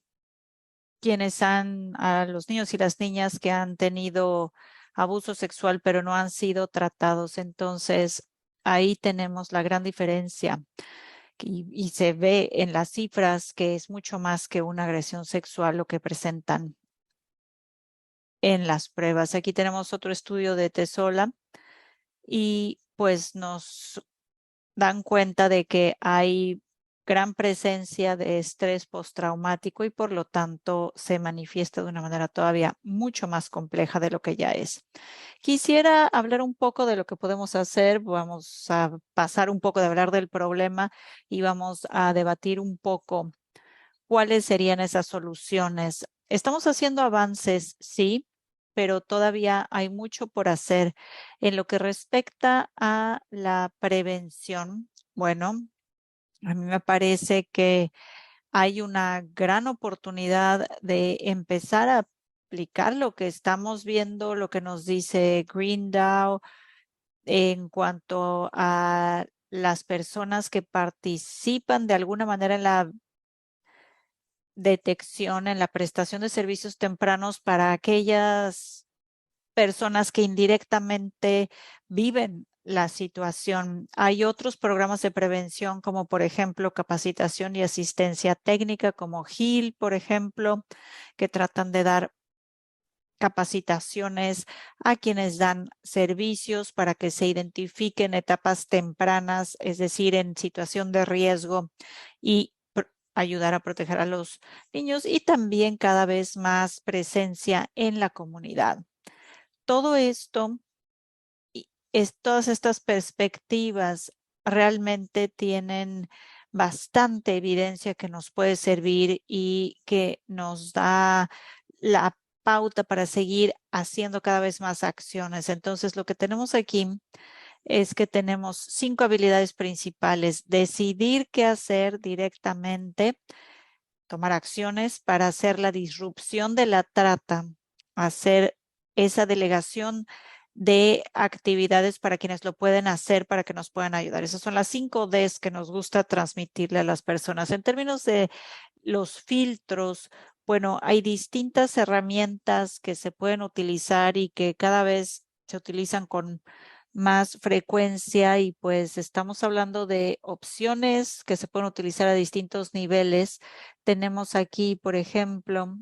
a los niños y las niñas que han tenido abuso sexual pero no han sido tratados, entonces ahí tenemos la gran diferencia y se ve en las cifras que es mucho más que una agresión sexual lo que presentan en las pruebas. Aquí tenemos otro estudio de Tesola y pues nos dan cuenta de que hay gran presencia de estrés postraumático y por lo tanto se manifiesta de una manera todavía mucho más compleja de lo que ya es. Quisiera hablar un poco de lo que podemos hacer. Vamos a pasar un poco de hablar del problema y vamos a debatir un poco cuáles serían esas soluciones. Estamos haciendo avances, sí, pero todavía hay mucho por hacer. En lo que respecta a la prevención, bueno, a mí me parece que hay una gran oportunidad de empezar a aplicar lo que estamos viendo, lo que nos dice Greendow en cuanto a las personas que participan de alguna manera en la detección, en la prestación de servicios tempranos para aquellas personas que indirectamente viven la situación. Hay otros programas de prevención como por ejemplo capacitación y asistencia técnica como GIL, por ejemplo, que tratan de dar capacitaciones a quienes dan servicios para que se identifiquen etapas tempranas, es decir, en situación de riesgo y ayudar a proteger a los niños y también cada vez más presencia en la comunidad. Todo esto, todas estas perspectivas realmente tienen bastante evidencia que nos puede servir y que nos da la pauta para seguir haciendo cada vez más acciones. Entonces, lo que tenemos aquí es que tenemos 5 habilidades principales: decidir qué hacer directamente, tomar acciones para hacer la disrupción de la trata, hacer esa delegación de actividades para quienes lo pueden hacer, para que nos puedan ayudar. Esas son las 5 Ds que nos gusta transmitirle a las personas. En términos de los filtros, bueno, hay distintas herramientas que se pueden utilizar y que cada vez se utilizan con más frecuencia y pues estamos hablando de opciones que se pueden utilizar a distintos niveles. Tenemos aquí, por ejemplo,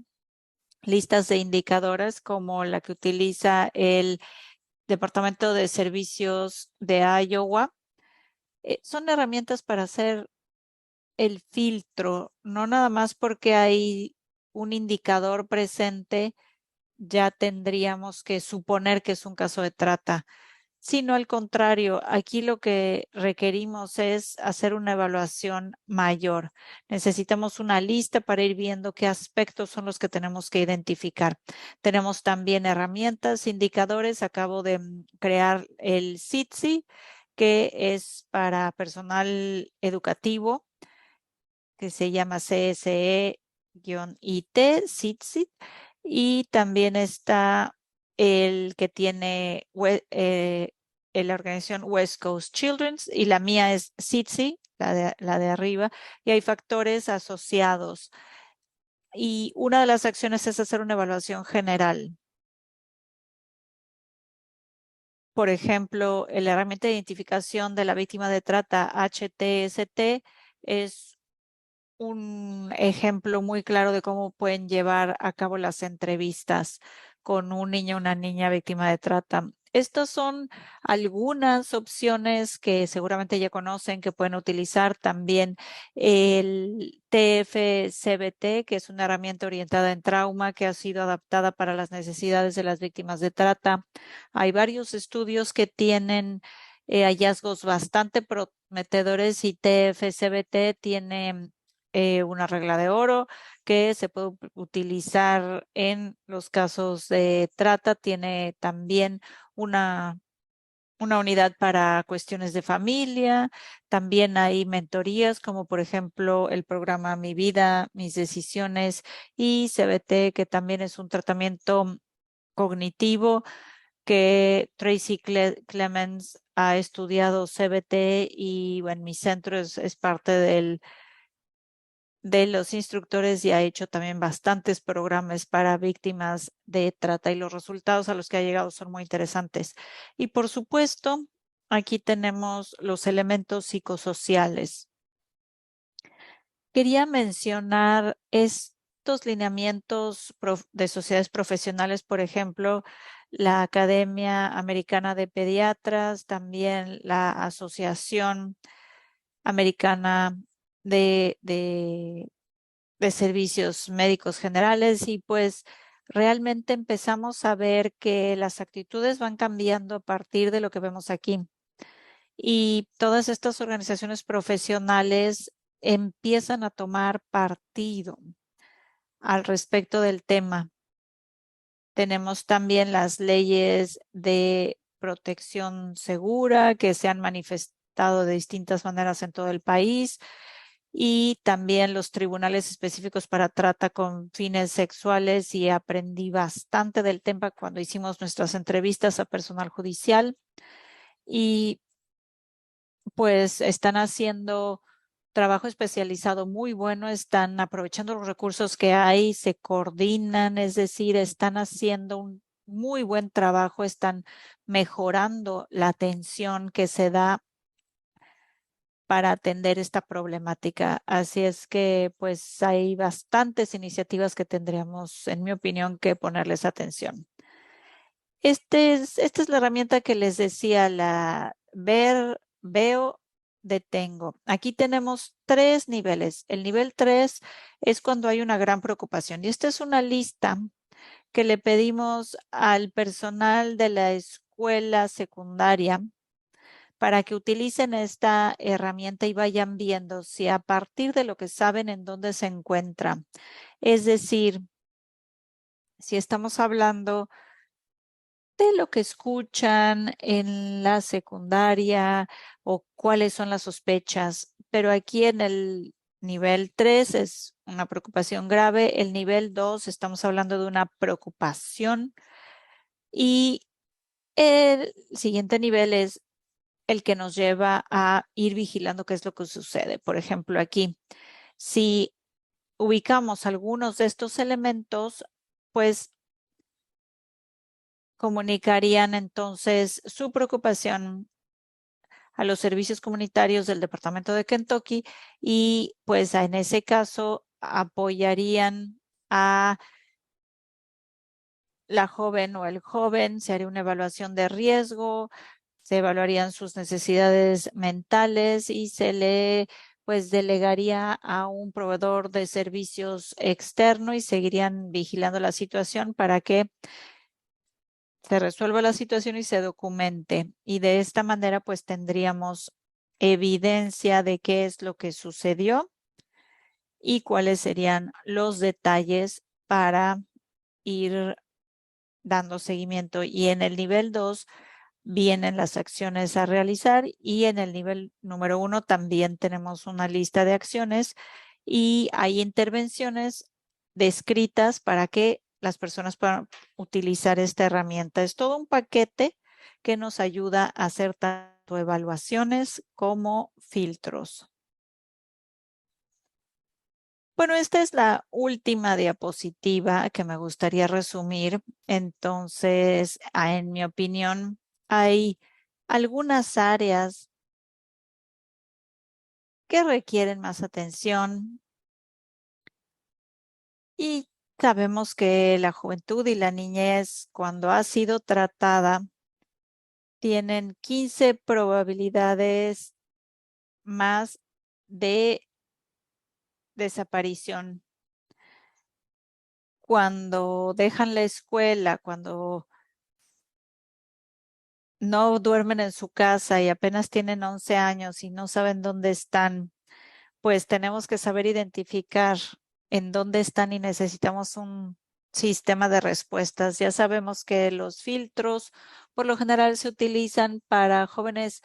listas de indicadoras como la que utiliza el Departamento de Servicios de Iowa. Son herramientas para hacer el filtro, no nada más porque hay un indicador presente, ya tendríamos que suponer que es un caso de trata. sino al contrario, aquí lo que requerimos es hacer una evaluación mayor. Necesitamos una lista para ir viendo qué aspectos son los que tenemos que identificar. Tenemos también herramientas, indicadores. Acabo de crear el SITSI, que es para personal educativo, que se llama CSE-IT, SITSI, y también está el que tiene la organización West Coast Children's, y la mía es SITSI, la de arriba, y hay factores asociados. Y una de las acciones es hacer una evaluación general. Por ejemplo, la herramienta de identificación de la víctima de trata, HTST, es un ejemplo muy claro de cómo pueden llevar a cabo las entrevistas con un niño o una niña víctima de trata. Estas son algunas opciones que seguramente ya conocen que pueden utilizar. También el TFCBT, que es una herramienta orientada en trauma que ha sido adaptada para las necesidades de las víctimas de trata. Hay varios estudios que tienen hallazgos bastante prometedores, y TFCBT tiene una regla de oro que se puede utilizar en los casos de trata. Tiene también una, una unidad para cuestiones de familia. También hay mentorías como por ejemplo el programa Mi Vida, Mis Decisiones, y CBT, que también es un tratamiento cognitivo que Tracy Clemens ha estudiado CBT, y bueno, mi centro es parte de los instructores y ha hecho también bastantes programas para víctimas de trata, y los resultados a los que ha llegado son muy interesantes. Y por supuesto, aquí tenemos los elementos psicosociales. Quería mencionar estos lineamientos de sociedades profesionales, por ejemplo, la Academia Americana de Pediatras, también la Asociación Americana de Servicios Médicos Generales, y pues realmente empezamos a ver que las actitudes van cambiando a partir de lo que vemos aquí. Y todas estas organizaciones profesionales empiezan a tomar partido al respecto del tema. Tenemos también las leyes de protección segura que se han manifestado de distintas maneras en todo el país, y también los tribunales específicos para trata con fines sexuales, y aprendí bastante del tema cuando hicimos nuestras entrevistas a personal judicial. Y pues están haciendo trabajo especializado muy bueno, están aprovechando los recursos que hay, se coordinan, es decir, están haciendo un muy buen trabajo, están mejorando la atención que se da para atender esta problemática. Así es que pues hay bastantes iniciativas que tendríamos, en mi opinión, que ponerles atención. Esta es la herramienta que les decía, la ver, veo, detengo. Aquí tenemos 3 niveles. El nivel 3 es cuando hay una gran preocupación. Y esta es una lista que le pedimos al personal de la escuela secundaria para que utilicen esta herramienta y vayan viendo si a partir de lo que saben en dónde se encuentra. Es decir, si estamos hablando de lo que escuchan en la secundaria o cuáles son las sospechas, pero aquí en el nivel 3 es una preocupación grave, el nivel 2 estamos hablando de una preocupación, y el siguiente nivel es el que nos lleva a ir vigilando qué es lo que sucede. Por ejemplo, aquí, si ubicamos algunos de estos elementos, pues comunicarían entonces su preocupación a los servicios comunitarios del departamento de Kentucky, y pues en ese caso apoyarían a la joven o el joven, se haría una evaluación de riesgo, se evaluarían sus necesidades mentales y se le pues delegaría a un proveedor de servicios externo, y seguirían vigilando la situación para que se resuelva la situación y se documente. Y de esta manera, pues tendríamos evidencia de qué es lo que sucedió y cuáles serían los detalles para ir dando seguimiento. Y en el nivel 2 vienen las acciones a realizar y en el nivel número 1 también tenemos una lista de acciones y hay intervenciones descritas para que las personas puedan utilizar esta herramienta. Es todo un paquete que nos ayuda a hacer tanto evaluaciones como filtros. Bueno, esta es la última diapositiva que me gustaría resumir. Entonces, en mi opinión, hay algunas áreas que requieren más atención y sabemos que la juventud y la niñez, cuando ha sido tratada, tienen 15 probabilidades más de desaparición. Cuando dejan la escuela, cuando no duermen en su casa y apenas tienen 11 años y no saben dónde están, pues tenemos que saber identificar en dónde están y necesitamos un sistema de respuestas. Ya sabemos que los filtros por lo general se utilizan para jóvenes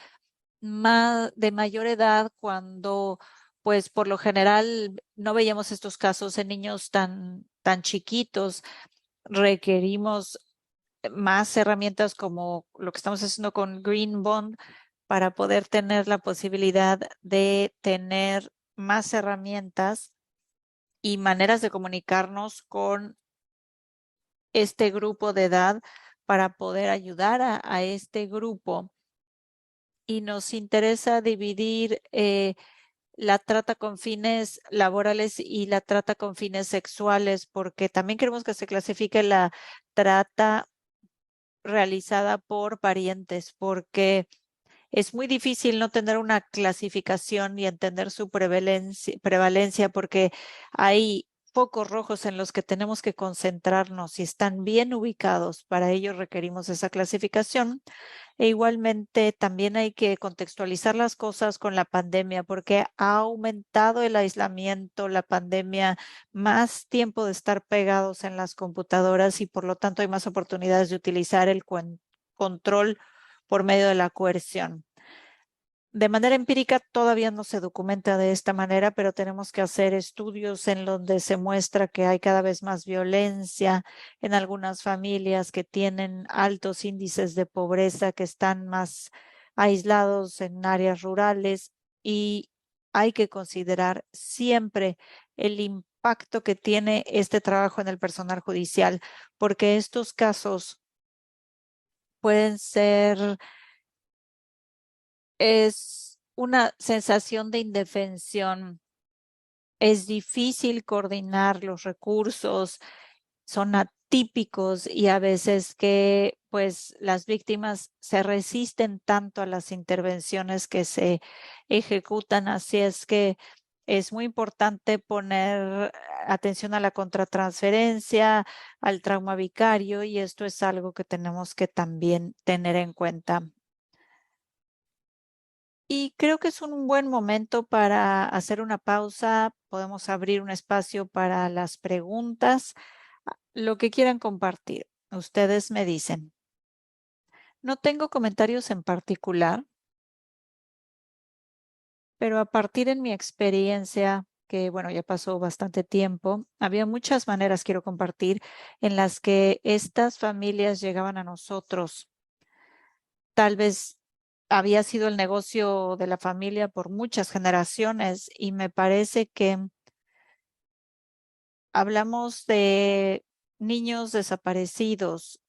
de mayor edad cuando pues por lo general no veíamos estos casos en niños tan chiquitos. Requerimos más herramientas como lo que estamos haciendo con Green Bond para poder tener la posibilidad de tener más herramientas y maneras de comunicarnos con este grupo de edad para poder ayudar a este grupo. Y nos interesa dividir la trata con fines laborales y la trata con fines sexuales, porque también queremos que se clasifique la trata realizada por parientes, porque es muy difícil no tener una clasificación y entender su prevalencia porque hay focos rojos en los que tenemos que concentrarnos y están bien ubicados. Para ello requerimos esa clasificación. E igualmente también hay que contextualizar las cosas con la pandemia porque ha aumentado el aislamiento, la pandemia, más tiempo de estar pegados en las computadoras y por lo tanto hay más oportunidades de utilizar el control por medio de la coerción. De manera empírica todavía no se documenta de esta manera, pero tenemos que hacer estudios en donde se muestra que hay cada vez más violencia en algunas familias que tienen altos índices de pobreza, que están más aislados en áreas rurales y hay que considerar siempre el impacto que tiene este trabajo en el personal judicial, porque estos casos pueden ser es una sensación de indefensión. Es difícil coordinar los recursos, son atípicos y a veces que pues las víctimas se resisten tanto a las intervenciones que se ejecutan. Así es que es muy importante poner atención a la contratransferencia, al trauma vicario y esto es algo que tenemos que también tener en cuenta. Y creo que es un buen momento para hacer una pausa. Podemos abrir un espacio para las preguntas, lo que quieran compartir. Ustedes me dicen. No tengo comentarios en particular, pero a partir de mi experiencia, que bueno, ya pasó bastante tiempo, había muchas maneras, quiero compartir, en las que estas familias llegaban a nosotros. Tal vez había sido el negocio de la familia por muchas generaciones y me parece que hablamos de niños desaparecidos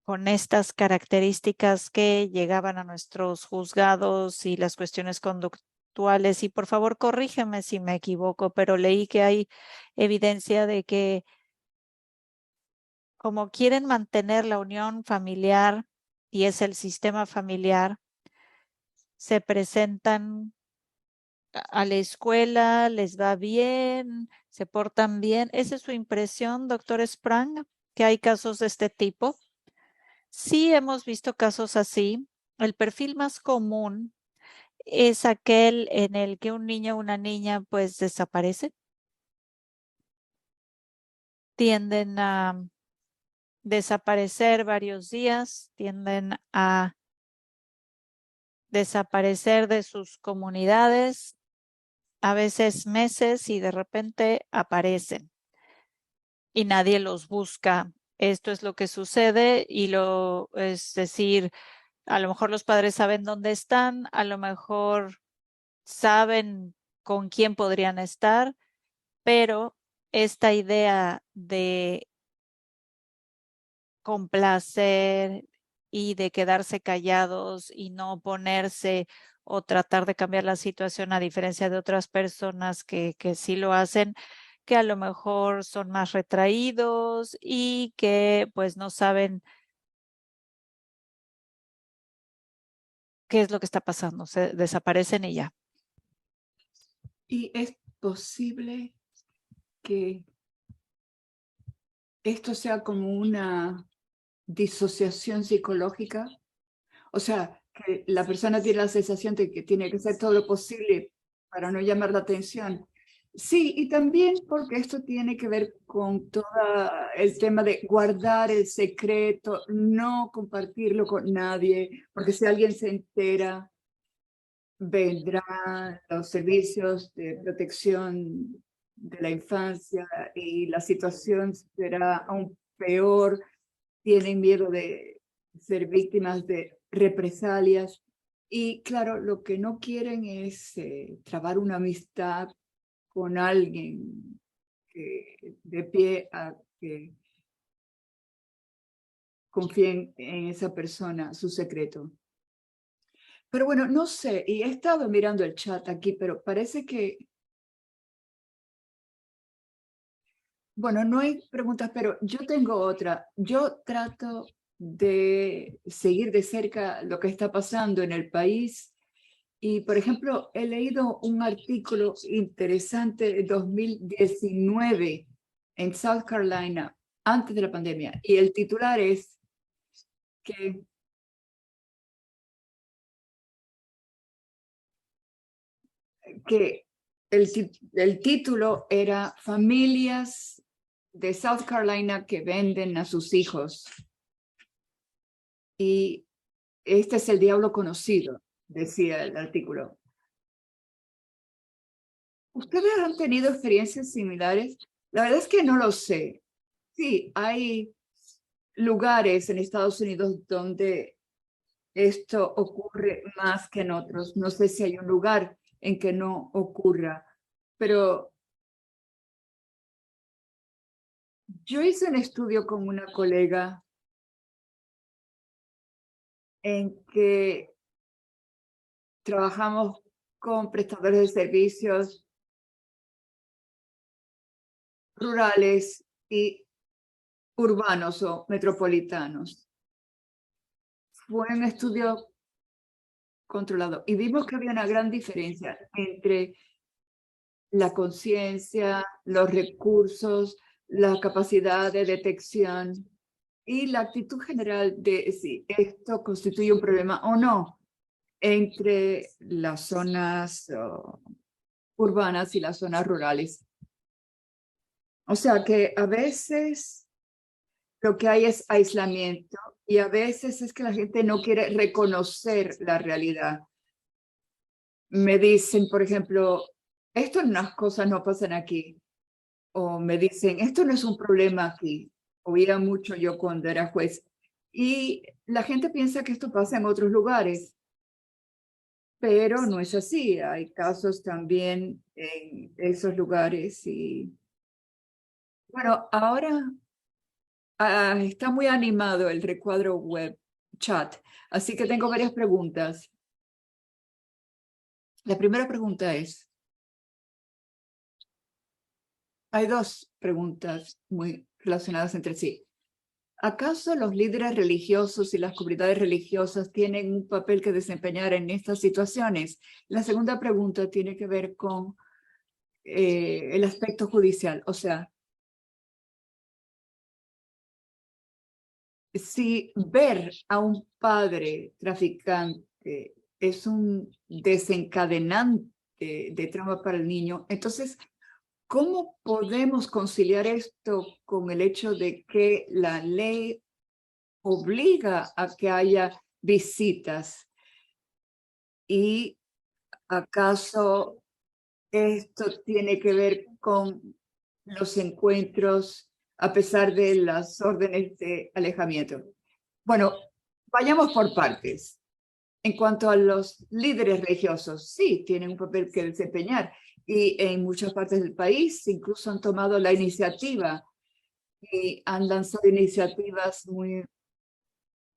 con estas características que llegaban a nuestros juzgados y las cuestiones conductuales. Y por favor, corrígeme si me equivoco, pero leí que hay evidencia de que como quieren mantener la unión familiar y es el sistema familiar, se presentan a la escuela, les va bien, se portan bien. ¿Esa es su impresión, doctor Sprang, que hay casos de este tipo? Sí hemos visto casos así. El perfil más común es aquel en el que un niño o una niña pues desaparece. Tienden a desaparecer varios días, tienden a desaparecer de sus comunidades, a veces meses y de repente aparecen y nadie los busca. Esto es lo que sucede es decir, a lo mejor los padres saben dónde están, a lo mejor saben con quién podrían estar, pero esta idea de complacer y de quedarse callados y no oponerse o tratar de cambiar la situación a diferencia de otras personas que sí lo hacen, que a lo mejor son más retraídos y que pues no saben qué es lo que está pasando, se desaparecen y ya. ¿Y es posible que esto sea como una disociación psicológica? O sea, que la persona tiene la sensación de que tiene que hacer todo lo posible para no llamar la atención. Sí, y también porque esto tiene que ver con todo el tema de guardar el secreto, no compartirlo con nadie, porque si alguien se entera, vendrán los servicios de protección de la infancia y la situación será aún peor. Tienen miedo de ser víctimas de represalias. Y claro, lo que no quieren es trabar una amistad con alguien que de pie a que confíen en esa persona, su secreto. Pero bueno, no sé, y he estado mirando el chat aquí, pero parece que, bueno, no hay preguntas, pero yo tengo otra. Yo trato de seguir de cerca lo que está pasando en el país. Y, por ejemplo, he leído un artículo interesante de 2019 en South Carolina, antes de la pandemia, y el titular es que, que el título era Familias de South Carolina que venden a sus hijos. Y este es el diablo conocido, decía el artículo. ¿Ustedes han tenido experiencias similares? La verdad es que no lo sé. Sí, hay lugares en Estados Unidos donde esto ocurre más que en otros. No sé si hay un lugar en que no ocurra, pero yo hice un estudio con una colega en que trabajamos con prestadores de servicios rurales y urbanos o metropolitanos. Fue un estudio controlado y vimos que había una gran diferencia entre la conciencia, los recursos, la capacidad de detección y la actitud general de si esto constituye un problema o no entre las zonas urbanas y las zonas rurales. O sea que a veces lo que hay es aislamiento y a veces es que la gente no quiere reconocer la realidad. Me dicen, por ejemplo, esto unas cosas no pasan aquí. O me dicen, esto no es un problema aquí. Oía mucho yo cuando era juez. Y la gente piensa que esto pasa en otros lugares, pero no es así. Hay casos también en esos lugares. Y bueno, ahora está muy animado el recuadro web chat, así que tengo varias preguntas. La primera pregunta es, hay dos preguntas muy relacionadas entre sí. ¿Acaso los líderes religiosos y las comunidades religiosas tienen un papel que desempeñar en estas situaciones? La segunda pregunta tiene que ver con el aspecto judicial. O sea, si ver a un padre traficante es un desencadenante de trauma para el niño, entonces, ¿cómo podemos conciliar esto con el hecho de que la ley obliga a que haya visitas? ¿Y acaso esto tiene que ver con los encuentros a pesar de las órdenes de alejamiento? Bueno, vayamos por partes. En cuanto a los líderes religiosos, sí, tienen un papel que desempeñar y en muchas partes del país incluso han tomado la iniciativa y han lanzado iniciativas muy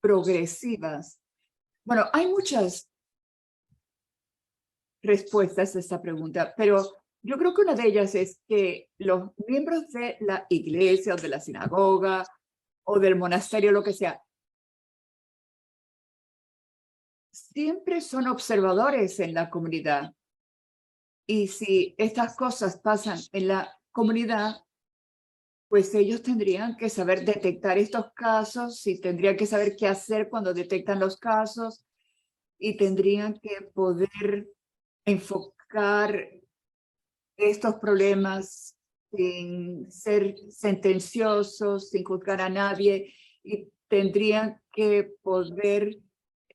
progresivas. Bueno, hay muchas respuestas a esta pregunta, pero yo creo que una de ellas es que los miembros de la iglesia o de la sinagoga o del monasterio, lo que sea, siempre son observadores en la comunidad. Y si estas cosas pasan en la comunidad, pues ellos tendrían que saber detectar estos casos y tendrían que saber qué hacer cuando detectan los casos y tendrían que poder enfocar estos problemas sin ser sentenciosos, sin juzgar a nadie y tendrían que poder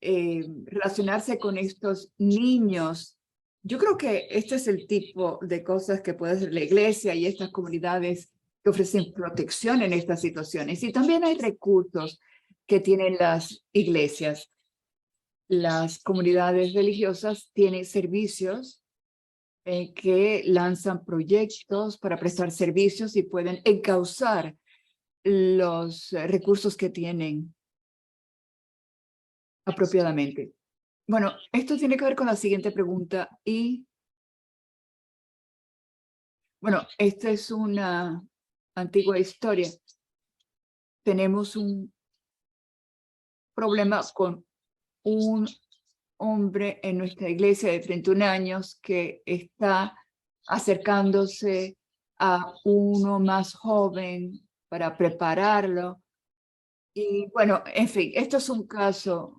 relacionarse con estos niños. Yo creo que este es el tipo de cosas que puede hacer la iglesia y estas comunidades que ofrecen protección en estas situaciones. Y también hay recursos que tienen las iglesias. Las comunidades religiosas tienen servicios que lanzan proyectos para prestar servicios y pueden encauzar los recursos que tienen apropiadamente. Bueno, esto tiene que ver con la siguiente pregunta y, bueno, esta es una antigua historia. Tenemos un problema con un hombre en nuestra iglesia de 31 años que está acercándose a uno más joven para prepararlo. Y bueno, en fin, esto es un caso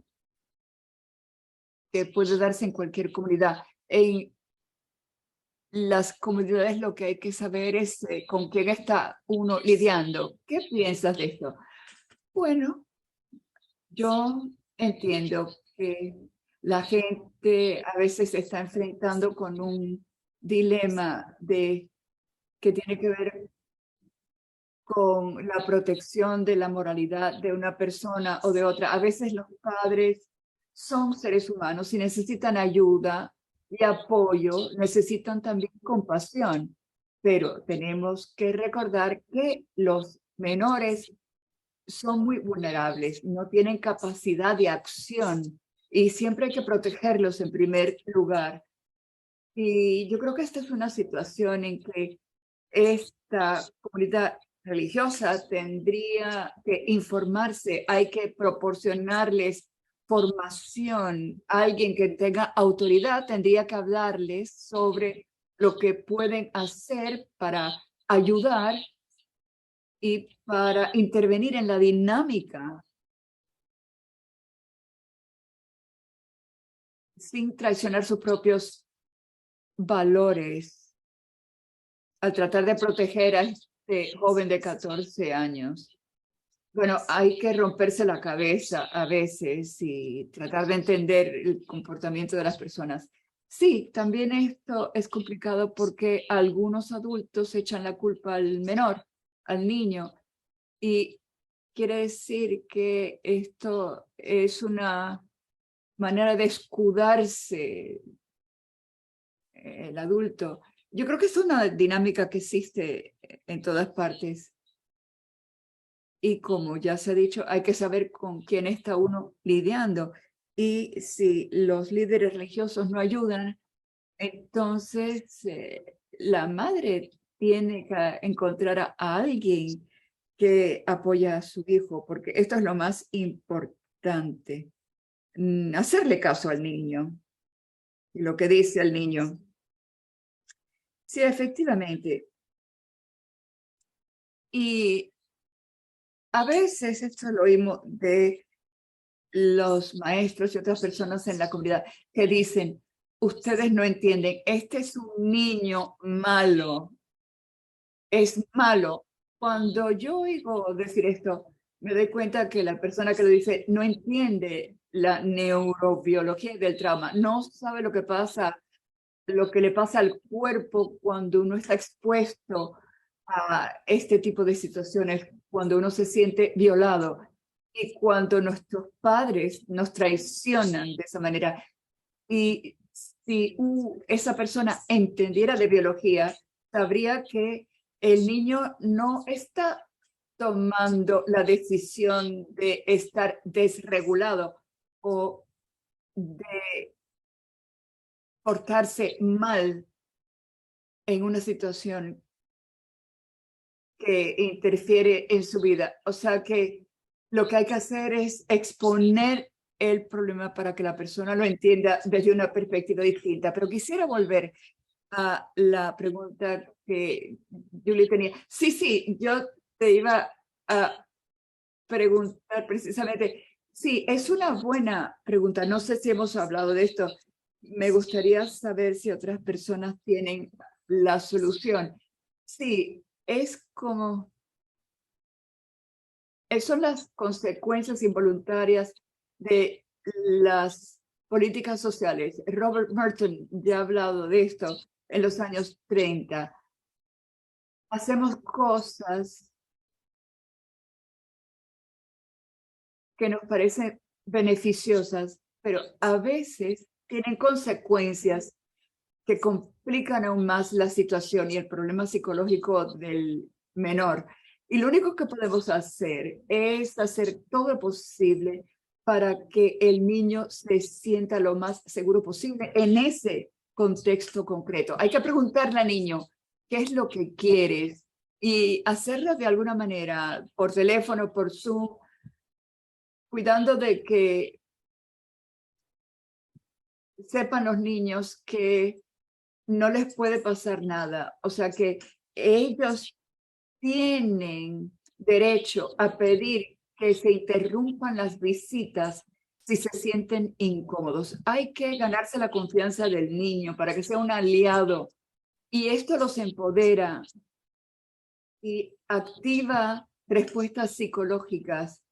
que puede darse en cualquier comunidad. En las comunidades lo que hay que saber es con quién está uno lidiando. ¿Qué piensas de esto? Bueno, yo entiendo que la gente a veces se está enfrentando con un dilema de que tiene que ver con la protección de la moralidad de una persona o de otra. A veces los padres son seres humanos y necesitan ayuda y apoyo, necesitan también compasión, pero tenemos que recordar que los menores son muy vulnerables, no tienen capacidad de acción y siempre hay que protegerlos en primer lugar. Y yo creo que esta es una situación en que esta comunidad religiosa tendría que informarse, hay que proporcionarles formación, alguien que tenga autoridad tendría que hablarles sobre lo que pueden hacer para ayudar y para intervenir en la dinámica sin traicionar sus propios valores al tratar de proteger a este joven de 14 años. Bueno, hay que romperse la cabeza a veces y tratar de entender el comportamiento de las personas. Sí, también esto es complicado porque algunos adultos echan la culpa al menor, al niño, y quiere decir que esto es una manera de escudarse el adulto. Yo creo que es una dinámica que existe en todas partes. Y como ya se ha dicho, hay que saber con quién está uno lidiando. Y si los líderes religiosos no ayudan, entonces la madre tiene que encontrar a alguien que apoya a su hijo, porque esto es lo más importante. Hacerle caso al niño y lo que dice el niño. Sí, efectivamente. Y A veces esto lo oímos de los maestros y otras personas en la comunidad que dicen, ustedes no entienden, este es un niño malo, es malo. Cuando yo oigo decir esto, me doy cuenta que la persona que lo dice no entiende la neurobiología del trauma, no sabe lo que pasa, lo que le pasa al cuerpo cuando uno está expuesto a este tipo de situaciones, cuando uno se siente violado y cuando nuestros padres nos traicionan de esa manera. Y si esa persona entendiera de biología, sabría que el niño no está tomando la decisión de estar desregulado o de portarse mal en una situación que interfiere en su vida. O sea que lo que hay que hacer es exponer el problema para que la persona lo entienda desde una perspectiva distinta. Pero quisiera volver a la pregunta que Julie tenía. Sí, yo te iba a preguntar precisamente. Sí, es una buena pregunta. No sé si hemos hablado de esto. Me gustaría saber si otras personas tienen la solución. Sí, es como, son las consecuencias involuntarias de las políticas sociales. Robert Merton ya ha hablado de esto en los años 30. Hacemos cosas que nos parecen beneficiosas, pero a veces tienen consecuencias que complican aún más la situación y el problema psicológico del menor. Y lo único que podemos hacer es hacer todo lo posible para que el niño se sienta lo más seguro posible en ese contexto concreto. Hay que preguntarle al niño, ¿qué es lo que quieres? Y hacerlo de alguna manera, por teléfono, por Zoom, cuidando de que sepan los niños que no les puede pasar nada. O sea que ellos tienen derecho a pedir que se interrumpan las visitas si se sienten incómodos. Hay que ganarse la confianza del niño para que sea un aliado y esto los empodera y activa respuestas psicológicas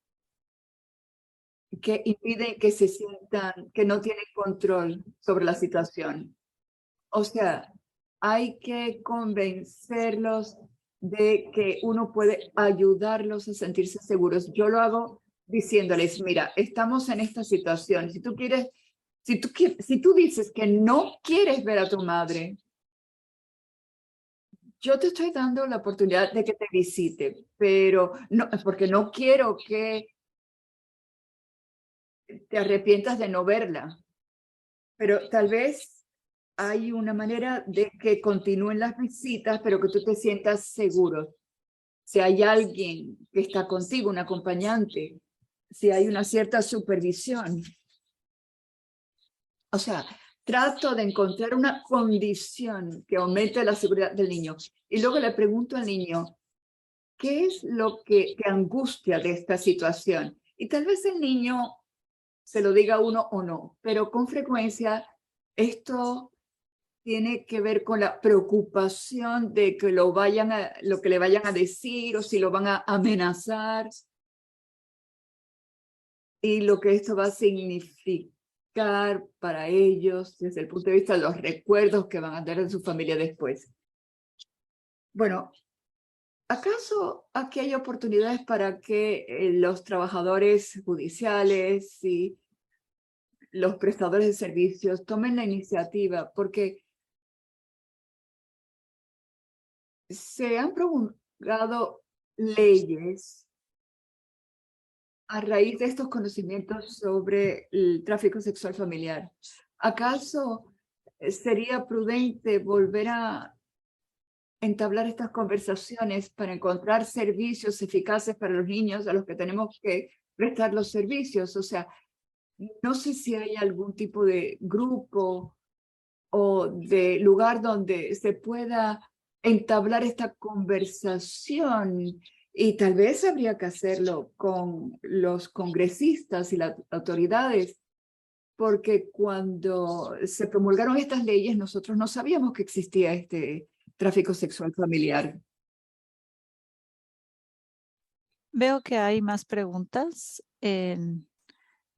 que impiden que se sientan que no tienen control sobre la situación. O sea, hay que convencerlos de que uno puede ayudarlos a sentirse seguros. Yo lo hago diciéndoles, mira, estamos en esta situación. Si tú quieres, si tú dices que no quieres ver a tu madre, yo te estoy dando la oportunidad de que te visite, pero no, porque no quiero que te arrepientas de no verla. Pero tal vez hay una manera de que continúen las visitas, pero que tú te sientas seguro. Si hay alguien que está contigo, un acompañante, si hay una cierta supervisión. O sea, trato de encontrar una condición que aumente la seguridad del niño. Y luego le pregunto al niño, ¿qué es lo que te angustia de esta situación? Y tal vez el niño se lo diga uno o no, pero con frecuencia esto tiene que ver con la preocupación de que lo que le vayan a decir o si lo van a amenazar y lo que esto va a significar para ellos desde el punto de vista de los recuerdos que van a tener de su familia después. Bueno, ¿acaso aquí hay oportunidades para que los trabajadores judiciales y los prestadores de servicios tomen la iniciativa? Porque se han promulgado leyes a raíz de estos conocimientos sobre el tráfico sexual familiar. ¿Acaso sería prudente volver a entablar estas conversaciones para encontrar servicios eficaces para los niños a los que tenemos que prestar los servicios? O sea, no sé si hay algún tipo de grupo o de lugar donde se pueda entablar esta conversación Y tal vez habría que hacerlo con los congresistas y las autoridades, porque cuando se promulgaron estas leyes, nosotros no sabíamos que existía este tráfico sexual familiar. Veo que hay más preguntas en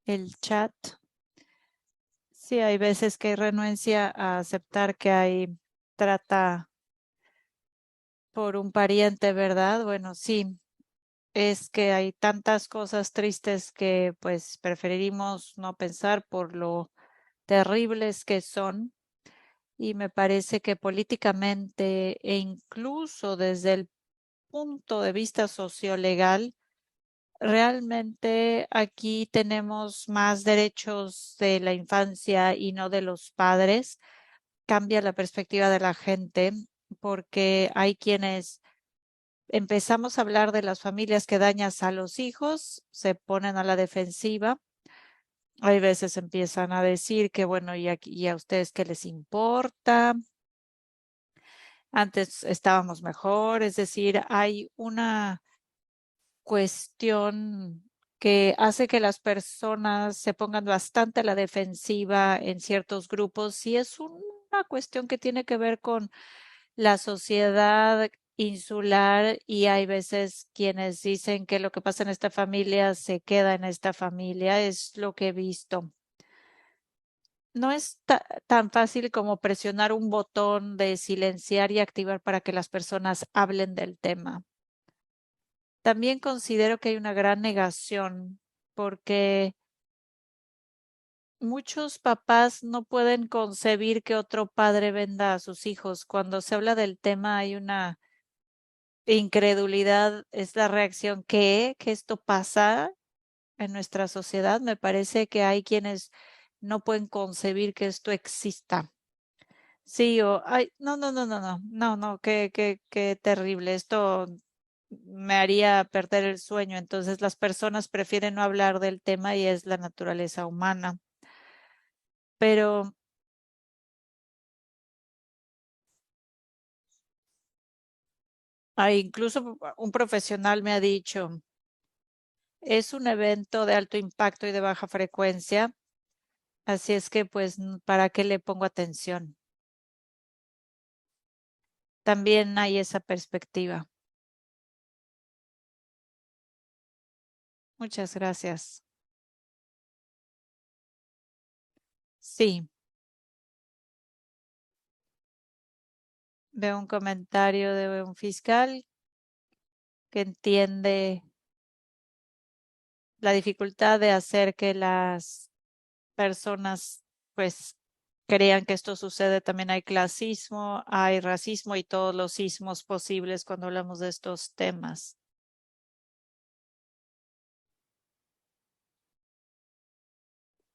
el chat. Sí, hay veces que hay renuencia a aceptar que hay trata por un pariente, ¿verdad? Bueno, sí, es que hay tantas cosas tristes que pues preferimos no pensar por lo terribles que son. Y me parece que políticamente e incluso desde el punto de vista sociolegal, realmente aquí tenemos más derechos de la infancia y no de los padres. Cambia la perspectiva de la gente porque hay quienes empezamos a hablar de las familias que dañas a los hijos, se ponen a la defensiva. Hay veces empiezan a decir que, bueno, y a ustedes qué les importa. Antes estábamos mejor, es decir, hay una cuestión que hace que las personas se pongan bastante a la defensiva en ciertos grupos y es una cuestión que tiene que ver con la sociedad insular y hay veces quienes dicen que lo que pasa en esta familia se queda en esta familia, es lo que he visto. No es tan fácil como presionar un botón de silenciar y activar para que las personas hablen del tema. También considero que hay una gran negación porque muchos papás no pueden concebir que otro padre venda a sus hijos. Cuando se habla del tema hay una incredulidad, es la reacción que esto pasa en nuestra sociedad. Me parece que hay quienes no pueden concebir que esto exista. Sí, o, ay, no, no, no, no, no, no, no, qué terrible. Esto me haría perder el sueño. Entonces las personas prefieren no hablar del tema y es la naturaleza humana. Pero incluso un profesional me ha dicho, es un evento de alto impacto y de baja frecuencia, así es que pues, ¿para qué le pongo atención? También hay esa perspectiva. Muchas gracias. Sí, veo un comentario de un fiscal que entiende la dificultad de hacer que las personas pues crean que esto sucede. También hay clasismo, hay racismo y todos los sismos posibles cuando hablamos de estos temas.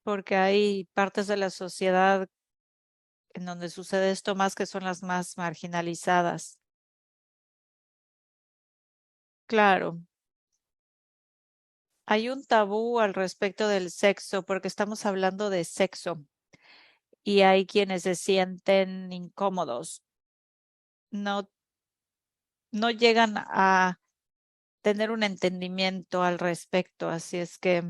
Porque hay partes de la sociedad en donde sucede esto más que son las más marginalizadas. Claro, hay un tabú al respecto del sexo porque estamos hablando de sexo y hay quienes se sienten incómodos. No, no llegan a tener un entendimiento al respecto. Así es que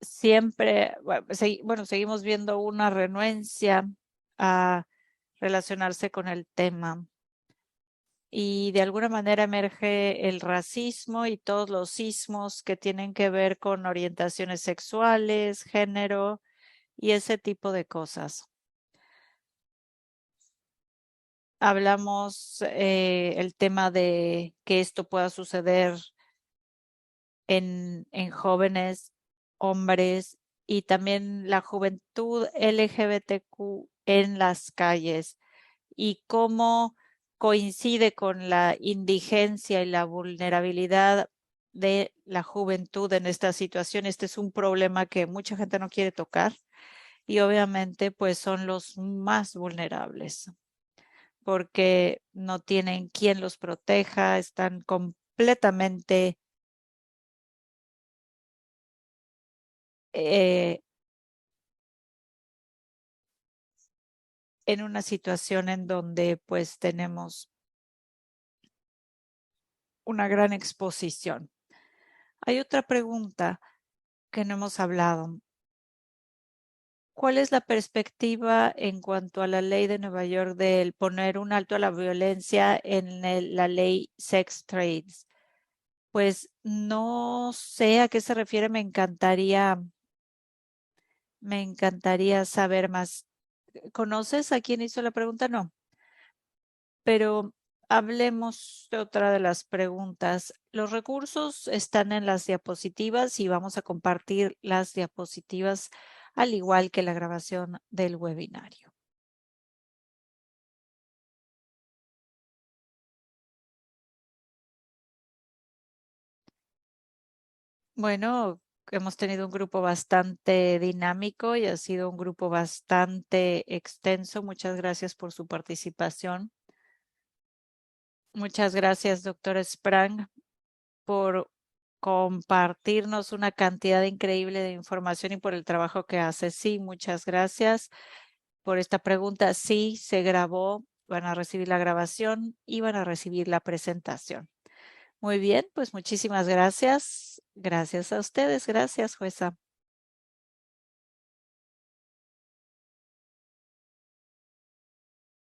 siempre, bueno, seguimos viendo una renuencia a relacionarse con el tema. Y de alguna manera emerge el racismo y todos los sismos que tienen que ver con orientaciones sexuales, género y ese tipo de cosas. Hablamos el tema de que esto pueda suceder en jóvenes, hombres y también la juventud LGBTQ en las calles y cómo coincide con la indigencia y la vulnerabilidad de la juventud en esta situación. Este es un problema que mucha gente no quiere tocar y obviamente pues son los más vulnerables porque no tienen quien los proteja, están completamente eh, en una situación en donde pues tenemos una gran exposición. Hay otra pregunta que no hemos hablado. ¿Cuál es la perspectiva en cuanto a la ley de Nueva York del poner un alto a la violencia en la ley Sex Trades? Pues no sé a qué se refiere, me encantaría saber más. ¿Conoces a quién hizo la pregunta? No, pero hablemos de otra de las preguntas. Los recursos están en las diapositivas y vamos a compartir las diapositivas al igual que la grabación del webinario. Bueno, hemos tenido un grupo bastante dinámico y ha sido un grupo bastante extenso. Muchas gracias por su participación. Muchas gracias, doctor Sprang, por compartirnos una cantidad increíble de información y por el trabajo que hace. Sí, muchas gracias por esta pregunta. Sí, se grabó, van a recibir la grabación y van a recibir la presentación. Muy bien, pues muchísimas gracias. Gracias a ustedes. Gracias, jueza.